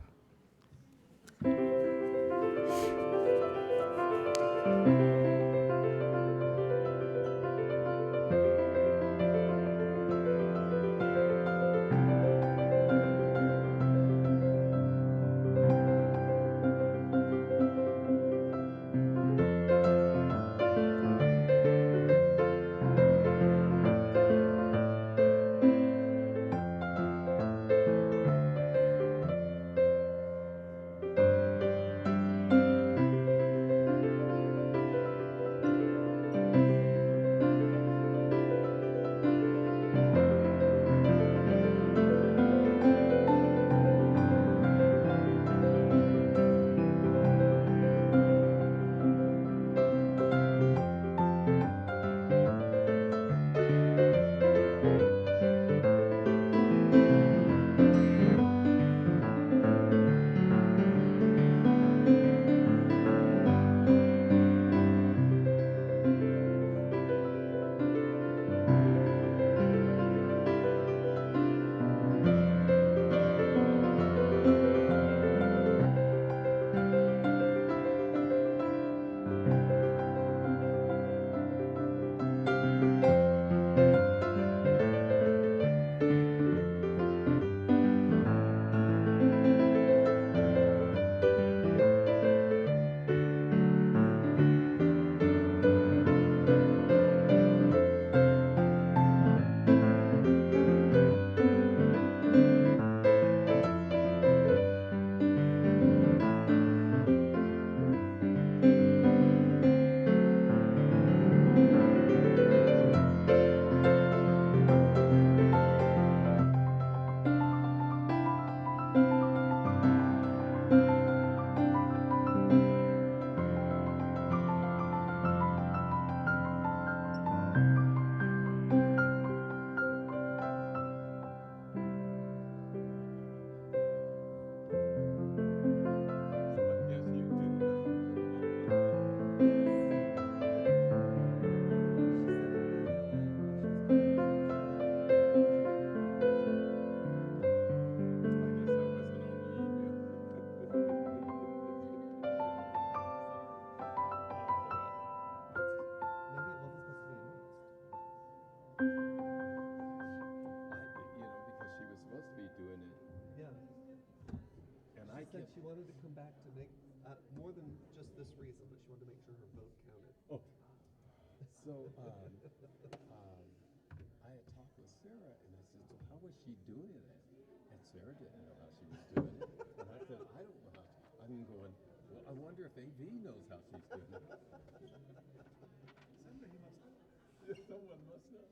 She said she wanted to come back to make more than just this reason, but she wanted to make sure her vote counted.
Oh, so I had talked with Sara, and I said, so how was she doing it? And Sara didn't know how she was doing it. And I said, I don't know how. I'm going, well, I wonder if AV knows how she's doing it. Somebody must know. Someone must know.